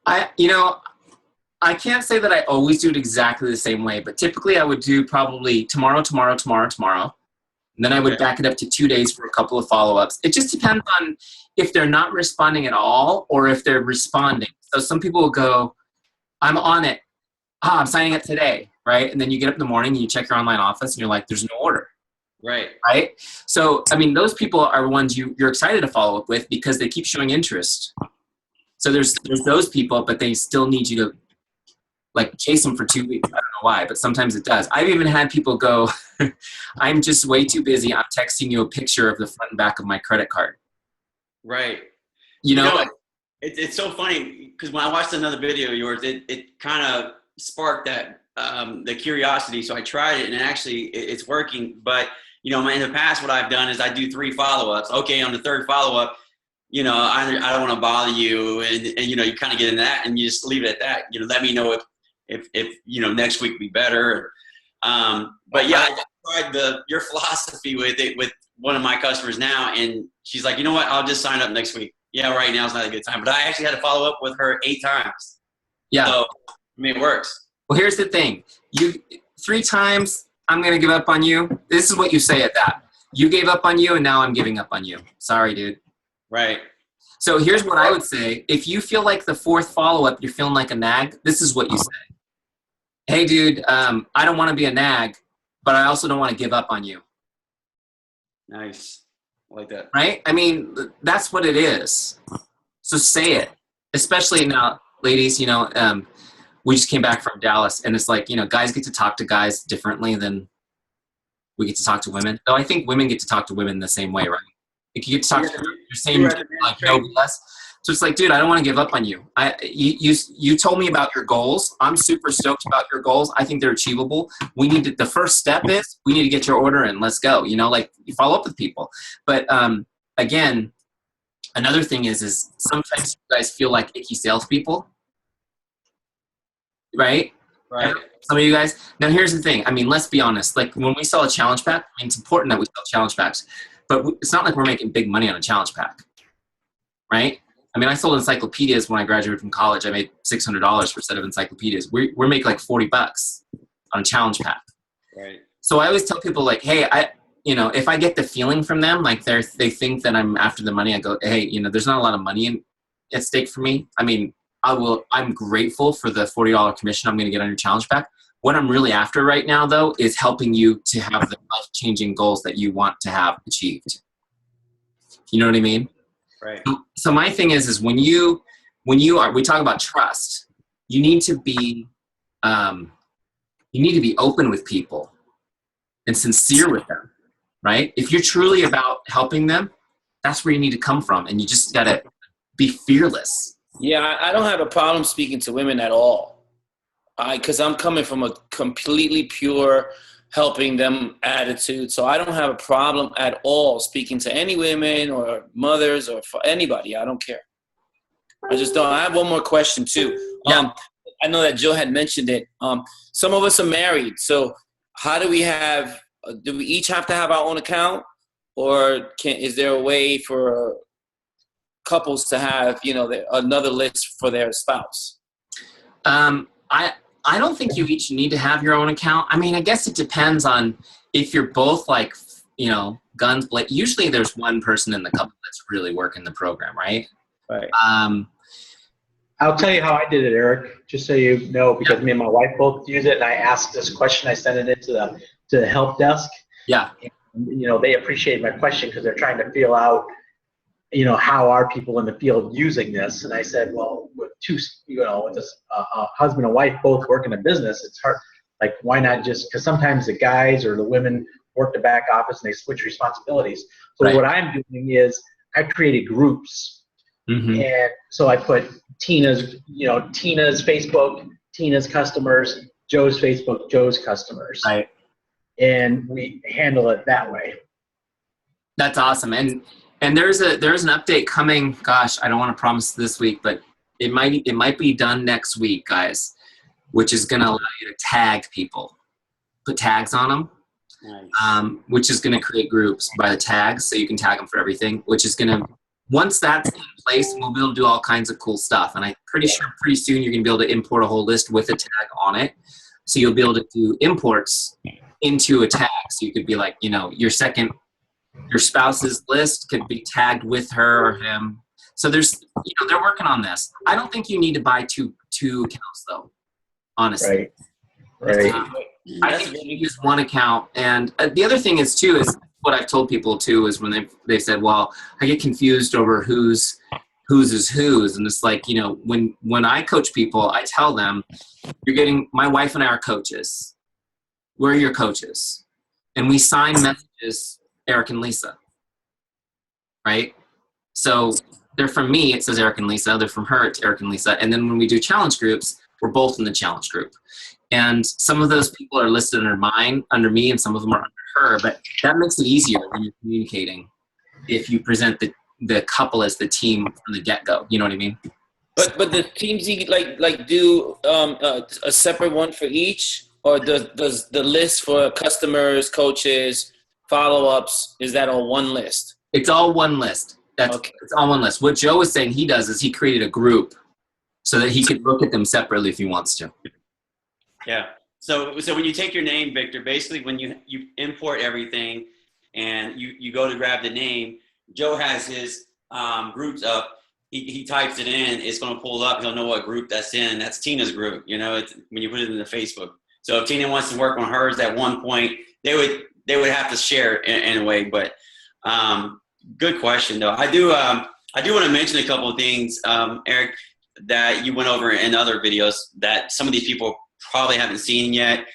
I can't say that I always do it exactly the same way, but typically I would do probably tomorrow. And then I would back it up to 2 days for a couple of follow-ups. It just depends on if they're not responding at all or if they're responding. So some people will go, I'm on it. I'm signing up today, right? And then you get up in the morning and you check your online office and you're like, there's no order.
Right.
So, those people are ones you're excited to follow up with because they keep showing interest. So there's those people, but they still need you to chase them for 2 weeks. I don't know why, but sometimes it does. I've even had people go, I'm just way too busy. I'm texting you a picture of the front and back of my credit card.
Right. It's so funny because when I watched another video of yours, it kind of sparked that the curiosity. So I tried it, and actually it's working. But in the past, what I've done is I do 3 follow-ups. Okay, on the 3rd follow-up, I don't want to bother you, and you kind of get into that, and you just leave it at that. Let me know if next week be better. But yeah, I tried your philosophy with one of my customers now, and she's like, you know what? I'll just sign up next week. Yeah, right now is not a good time. But I actually had to follow up with her 8 times.
Yeah.
So, it works.
Well, here's the thing. 3 times, I'm going to give up on you. This is what you say at that. You gave up on you, and now I'm giving up on you. Sorry, dude.
Right.
So here's what I would say. If you feel like the 4th follow-up, you're feeling like a nag, this is what you say. Hey, dude, I don't want to be a nag, but I also don't want to give up on you.
Nice. I like that.
Right? That's what it is. So say it. Especially now, ladies, we just came back from Dallas, and it's like, guys get to talk to guys differently than we get to talk to women. Though I think women get to talk to women the same way, right? Like you get to talk to your same, no less. So it's like, dude, I don't want to give up on you. You told me about your goals. I'm super stoked about your goals. I think they're achievable. The first step is we need to get your order in. Let's go. You follow up with people. But again, another thing is sometimes you guys feel like icky salespeople, right?
Right.
Some of you guys. Now here's the thing. Let's be honest. Like when we sell a challenge pack, it's important that we sell challenge packs, but it's not like we're making big money on a challenge pack, right? I sold encyclopedias when I graduated from college. I made $600 for a set of encyclopedias. We're making like $40 on a challenge pack.
Right.
So I always tell people like, hey, if I get the feeling from them, like they think that I'm after the money, I go, hey, there's not a lot of money at stake for me. I'm grateful for the $40 commission I'm going to get on your challenge pack. What I'm really after right now, though, is helping you to have the life-changing goals that you want to have achieved. You know what I mean?
Right.
So my thing is when we talk about trust, you need to be open with people and sincere with them, right? If you're truly about helping them, that's where you need to come from, and you just gotta be fearless.
Yeah, I don't have a problem speaking to women at all, because I'm coming from a completely pure helping them attitude. So I don't have a problem at all speaking to any women or mothers or for anybody. I don't care. I just don't. I have one more question too.
Yeah.
I know that Joe had mentioned it. Some of us are married. So how do we each have to have our own account, or is there a way for couples to have, another list for their spouse?
I don't think you each need to have your own account. I guess it depends on if you're both like, guns blazing. Usually there's one person in the couple that's really working the program, right?
Right.
I'll tell you how I did it, Eric, just so you know, because me and my wife both use it, and I asked this question. I sent it into the help desk.
Yeah.
And, they appreciate my question because they're trying to feel out how are people in the field using this? And I said, well, with a husband and wife both work in a business, it's hard. Like, why not just, because sometimes the guys or the women work the back office and they switch responsibilities. So
Right.
what I'm doing is I created groups.
Mm-hmm.
And so I put Tina's Facebook, Tina's customers, Joe's Facebook, Joe's customers.
Right.
And we handle it that way.
That's awesome. And there's an update coming. Gosh, I don't want to promise this week, but it might be done next week, guys, which is going to allow you to tag people, put tags on them.
Nice.
Which is going to create groups by the tags, so you can tag them for everything, which is going to, once that's in place, we'll be able to do all kinds of cool stuff. And I'm pretty sure pretty soon you're going to be able to import a whole list with a tag on it. So you'll be able to do imports into a tag. So you could be like, your spouse's list could be tagged with her or him. So there's, they're working on this. I don't think you need to buy two accounts though, honestly.
Right.
I think you use one account. And the other thing is too, is what I've told people too, is when they said, well, I get confused over whose is whose. And it's like, when I coach people, I tell them, my wife and I are coaches. We're your coaches. And we sign messages, Eric and Lisa. Right? So they're from me, it says Eric and Lisa. They're from her, it's Eric and Lisa. And then when we do challenge groups, we're both in the challenge group. And some of those people are listed under me, and some of them are under her. But that makes it easier when you're communicating if you present the couple as the team from the get-go. You know what I mean?
But does Teamzy like do a separate one for each, or does the list for customers, coaches, follow-ups, is that on one list?
It's all one list. It's all one list. What Joe was saying he does is he created a group so that he could look at them separately if he wants to.
Yeah. So when you take your name, Victor, basically when you import everything and you go to grab the name, Joe has his groups up. He types it in. It's going to pull up. He'll know what group that's in. That's Tina's group. It's when you put it in the Facebook. So if Tina wants to work on hers at one point, they would have to share it in a way. But good question though. I do want to mention a couple of things, Eric, that you went over in other videos that some of these people probably haven't seen yet.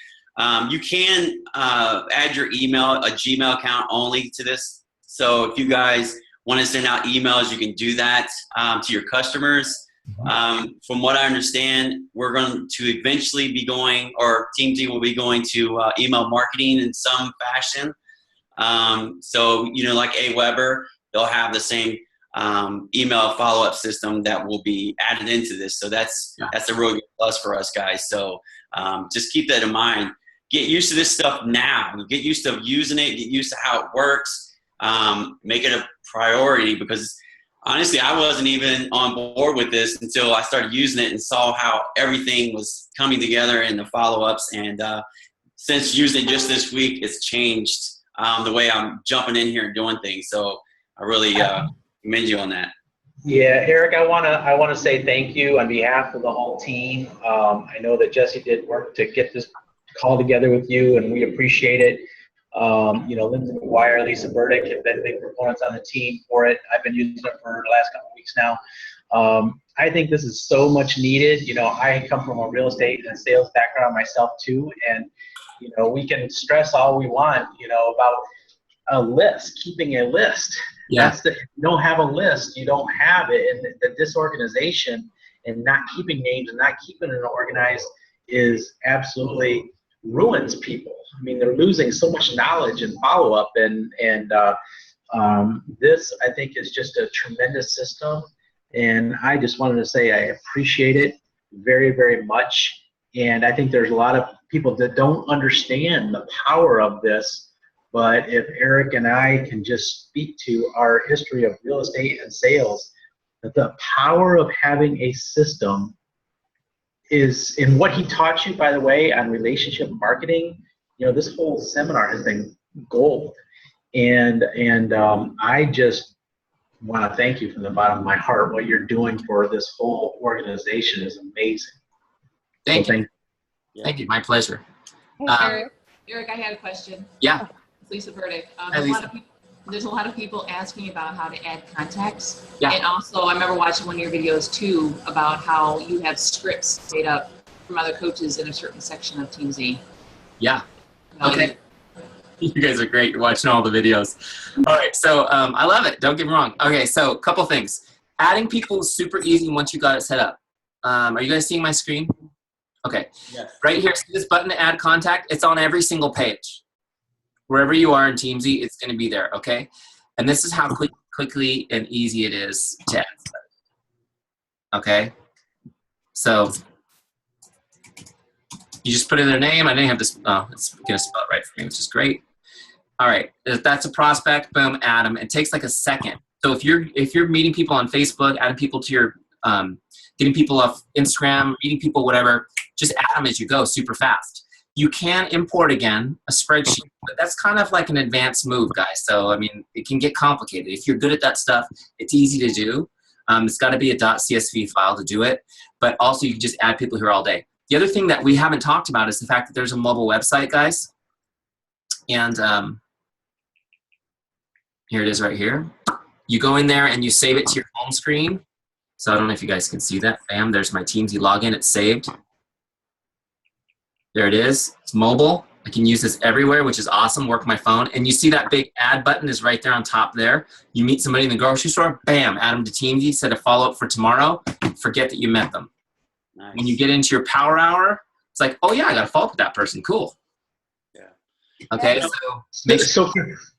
You can add your email, a Gmail account only to this. So if you guys want to send out emails, you can do that to your customers. From what I understand, we're going to eventually be going, or Teamzy will be going to email marketing in some fashion. So, like AWeber, they'll have the same email follow-up system that will be added into this. So that's a really good plus for us guys. So just keep that in mind. Get used to this stuff now. Get used to using it. Get used to how it works. Make it a priority, because honestly, I wasn't even on board with this until I started using it and saw how everything was coming together in the follow-ups. And since using it just this week, it's changed the way I'm jumping in here and doing things. So I really commend you on that.
Yeah, Eric, I wanna say thank you on behalf of the whole team. I know that Jesse did work to get this call together with you, and we appreciate it. Lindsay McGuire, Lisa Burdick have been big proponents on the team for it. I've been using it for the last couple of weeks now. I think this is so much needed. I come from a real estate and sales background myself too, and we can stress all we want, about a list, keeping a list.
Yeah.
If you don't have a list, you don't have it. And the disorganization and not keeping names and not keeping it organized is absolutely ruins people. I mean, they're losing so much knowledge and follow-up, and this, I think, is just a tremendous system. And I just wanted to say I appreciate it very, very much. And I think there's a lot of people that don't understand the power of this. But if Eric and I can just speak to our history of real estate and sales, that the power of having a system is in what he taught you, by the way, on relationship marketing. This whole seminar has been gold. And I just want to thank you from the bottom of my heart. What you're doing for this whole organization is amazing.
Thank you. Thank you. My pleasure.
Hey, Eric, I had a question.
Yeah.
It's Lisa Burdick.
Hi, Lisa.
there's a lot of people asking about how to add contacts.
Yeah.
And also, I remember watching one of your videos too about how you have scripts made up from other coaches in a certain section of Teamzy.
Yeah. Okay. You guys are great. You're watching all the videos. All right. So I love it. Don't get me wrong. Okay. So a couple things. Adding people is super easy once you got it set up. Are you guys seeing my screen? Okay.
Yes.
Right here, see this button to add contact? It's on every single page. Wherever you are in Teamzy, it's going to be there, okay? And this is how quickly and easy it is to add stuff. Okay? So you just put in their name. I didn't have this. Oh, it's going to spell it right for me, which is great. All right. If that's a prospect, boom, add them. It takes like a second. So if you're meeting people on Facebook, adding people to your getting people off Instagram, meeting people, whatever, just add them as you go super fast. You can import again a spreadsheet, but that's kind of like an advanced move, guys. So, I mean, it can get complicated. If you're good at that stuff, it's easy to do. It's got to be a .csv file to do it, but also you can just add people here all day. The other thing that we haven't talked about is the fact that there's a mobile website, guys. And here it is right here. You go in there and you save it to your home screen. So I don't know if you guys can see that. Bam, there's my Teamzy login. It's saved. There it is. It's mobile. I can use this everywhere, which is awesome. Work my phone. And you see that big add button is right there on top there. You meet somebody in the grocery store, bam, add them to Teamzy, set a follow-up for tomorrow. Forget that you met them.
Nice.
When you get into your power hour, it's like, oh, yeah, I got to follow up with that person. Cool.
Yeah.
Okay,
So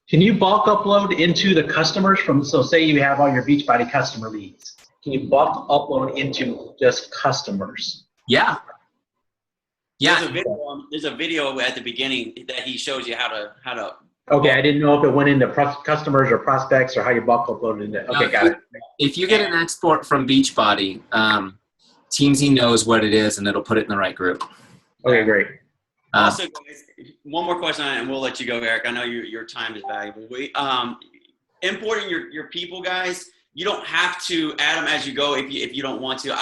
can you bulk upload into the customers from, so say you have all your Beachbody customer leads. Can you bulk upload into just customers?
yeah. Yeah.
There's a video at the beginning that he shows you how to.
Okay, I didn't know if it went into customers or prospects or how you bulk upload into. Okay, got it.
If you get an export from Beachbody, Teamzy knows what it is and it'll put it in the right group.
Okay, great.
Also, guys, one more question and we'll let you go, Eric. I know your time is valuable. Importing your people, guys, you don't have to add them as you go if you don't want to.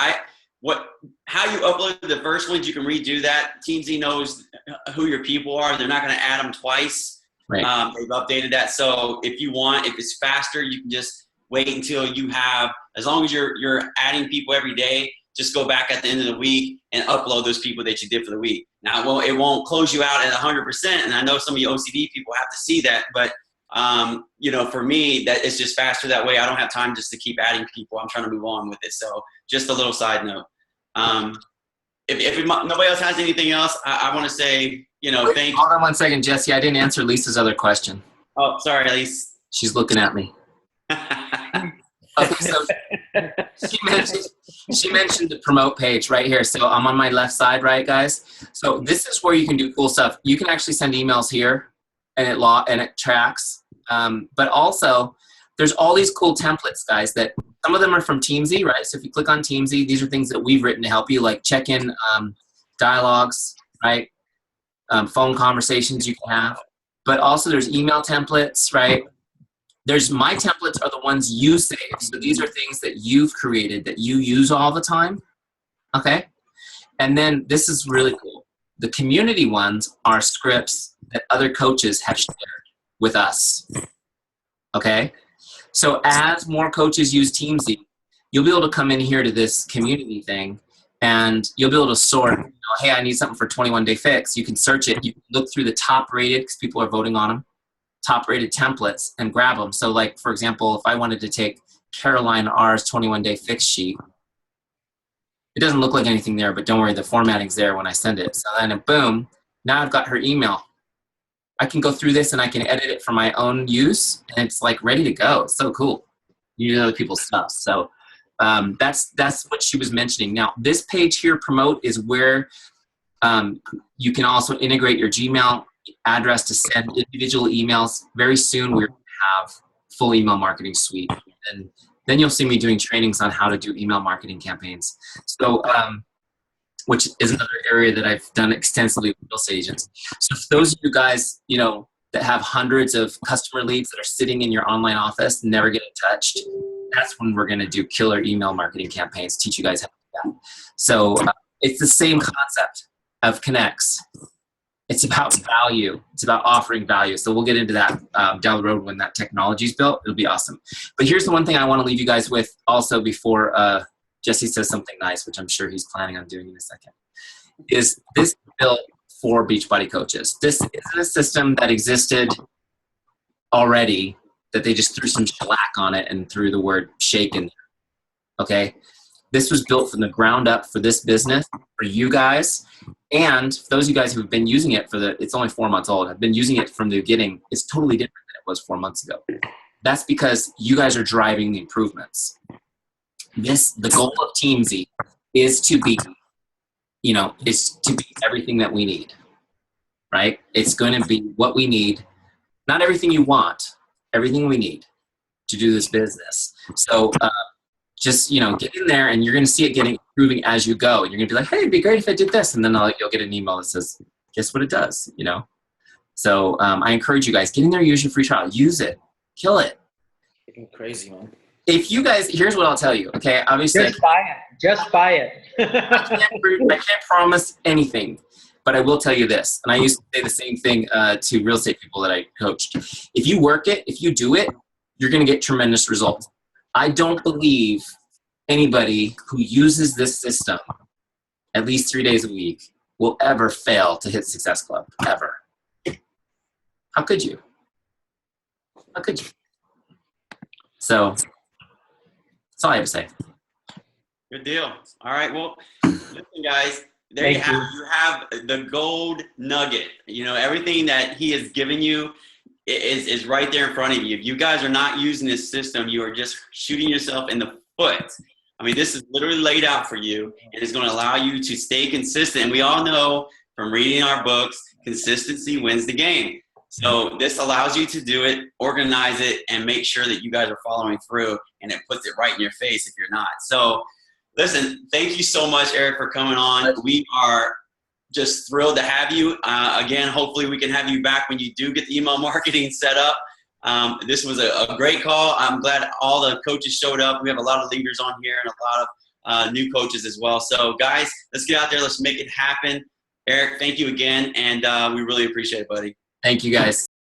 How you upload the first ones, you can redo that. Teamzy knows who your people are. They're not going to add them twice.
Right.
They've updated that. So if it's faster, you can just wait until you have, as long as you're adding people every day, just go back at the end of the week and upload those people that you did for the week. Now, it won't close you out at 100%. And I know some of you OCD people have to see that, but for me, that it's just faster that way. I don't have time just to keep adding people. I'm trying to move on with it. So just a little side note. If nobody else has anything else, I want to say, thank you.
Hold on 1 second, Jesse. I didn't answer Lisa's other question.
Oh, sorry, Elise.
She's looking at me. Okay, so she mentioned the promote page right here. So I'm on my left side, right, guys? So this is where you can do cool stuff. You can actually send emails here, and it tracks. But also, there's all these cool templates, guys, that some of them are from Teamzy, right? So if you click on Teamzy, these are things that we've written to help you, like check-in dialogues, right? Phone conversations you can have. But also there's email templates, right? There's my templates are the ones you save. So these are things that you've created that you use all the time, okay? And then this is really cool. The community ones are scripts that other coaches have shared with us, okay? So as more coaches use Teamzy, you'll be able to come in here to this community thing and you'll be able to sort, hey, I need something for 21-day fix. You can search it. You can look through the top rated, because people are voting on them, top rated templates and grab them. So like, for example, if I wanted to take Caroline R's 21-day fix sheet, it doesn't look like anything there, but don't worry, the formatting's there when I send it. So then boom, now I've got her email. I can go through this and I can edit it for my own use, and it's like ready to go. It's so cool. You use other people's stuff. So that's what she was mentioning. Now, this page here, promote, is where you can also integrate your Gmail address to send individual emails. Very soon we're going to have full email marketing suite. And then you'll see me doing trainings on how to do email marketing campaigns. So, which is another area that I've done extensively with real estate agents. So for those of you guys, that have hundreds of customer leads that are sitting in your online office, never getting touched, that's when we're going to do killer email marketing campaigns, teach you guys how to do that. So it's the same concept of connects. It's about value. It's about offering value. So we'll get into that down the road when that technology is built. It'll be awesome. But here's the one thing I want to leave you guys with also before Jesse says something nice, which I'm sure he's planning on doing in a second, is this built for Beachbody coaches. This isn't a system that existed already that they just threw some shellac on it and threw the word shake in there. Okay? This was built from the ground up for this business, for you guys. And for those of you guys who have been using it it's only 4 months old, have been using it from the beginning, it's totally different than it was 4 months ago. That's because you guys are driving the improvements. The goal of Teamzy is to be, everything that we need, right? It's going to be what we need, not everything you want, everything we need to do this business. So just, get in there and you're going to see it improving as you go. And you're going to be like, hey, it'd be great if I did this. And then you'll get an email that says, guess what it does, So I encourage you guys, get in there, use your free trial, use it, kill it.
Freaking crazy, man.
If you guys, here's what I'll tell you, okay? Obviously,
Just buy it. Just buy it.
I can't promise anything, but I will tell you this. And I used to say the same thing to real estate people that I coached. If you work it, if you do it, you're going to get tremendous results. I don't believe anybody who uses this system at least 3 days a week will ever fail to hit Success Club, ever. How could you? How could you? So that's all I have to say.
Good deal. All right. Well, listen, guys, there you have the gold nugget. Everything that he has given you is right there in front of you. If you guys are not using this system, you are just shooting yourself in the foot. I mean, this is literally laid out for you, and it's going to allow you to stay consistent. And we all know from reading our books, consistency wins the game. So this allows you to do it, organize it, and make sure that you guys are following through, and it puts it right in your face if you're not. So listen, thank you so much, Eric, for coming on. We are just thrilled to have you. Again, hopefully we can have you back when you do get the email marketing set up. This was a great call. I'm glad all the coaches showed up. We have a lot of leaders on here and a lot of new coaches as well. So guys, let's get out there. Let's make it happen. Eric, thank you again. And we really appreciate it, buddy.
Thank you, guys.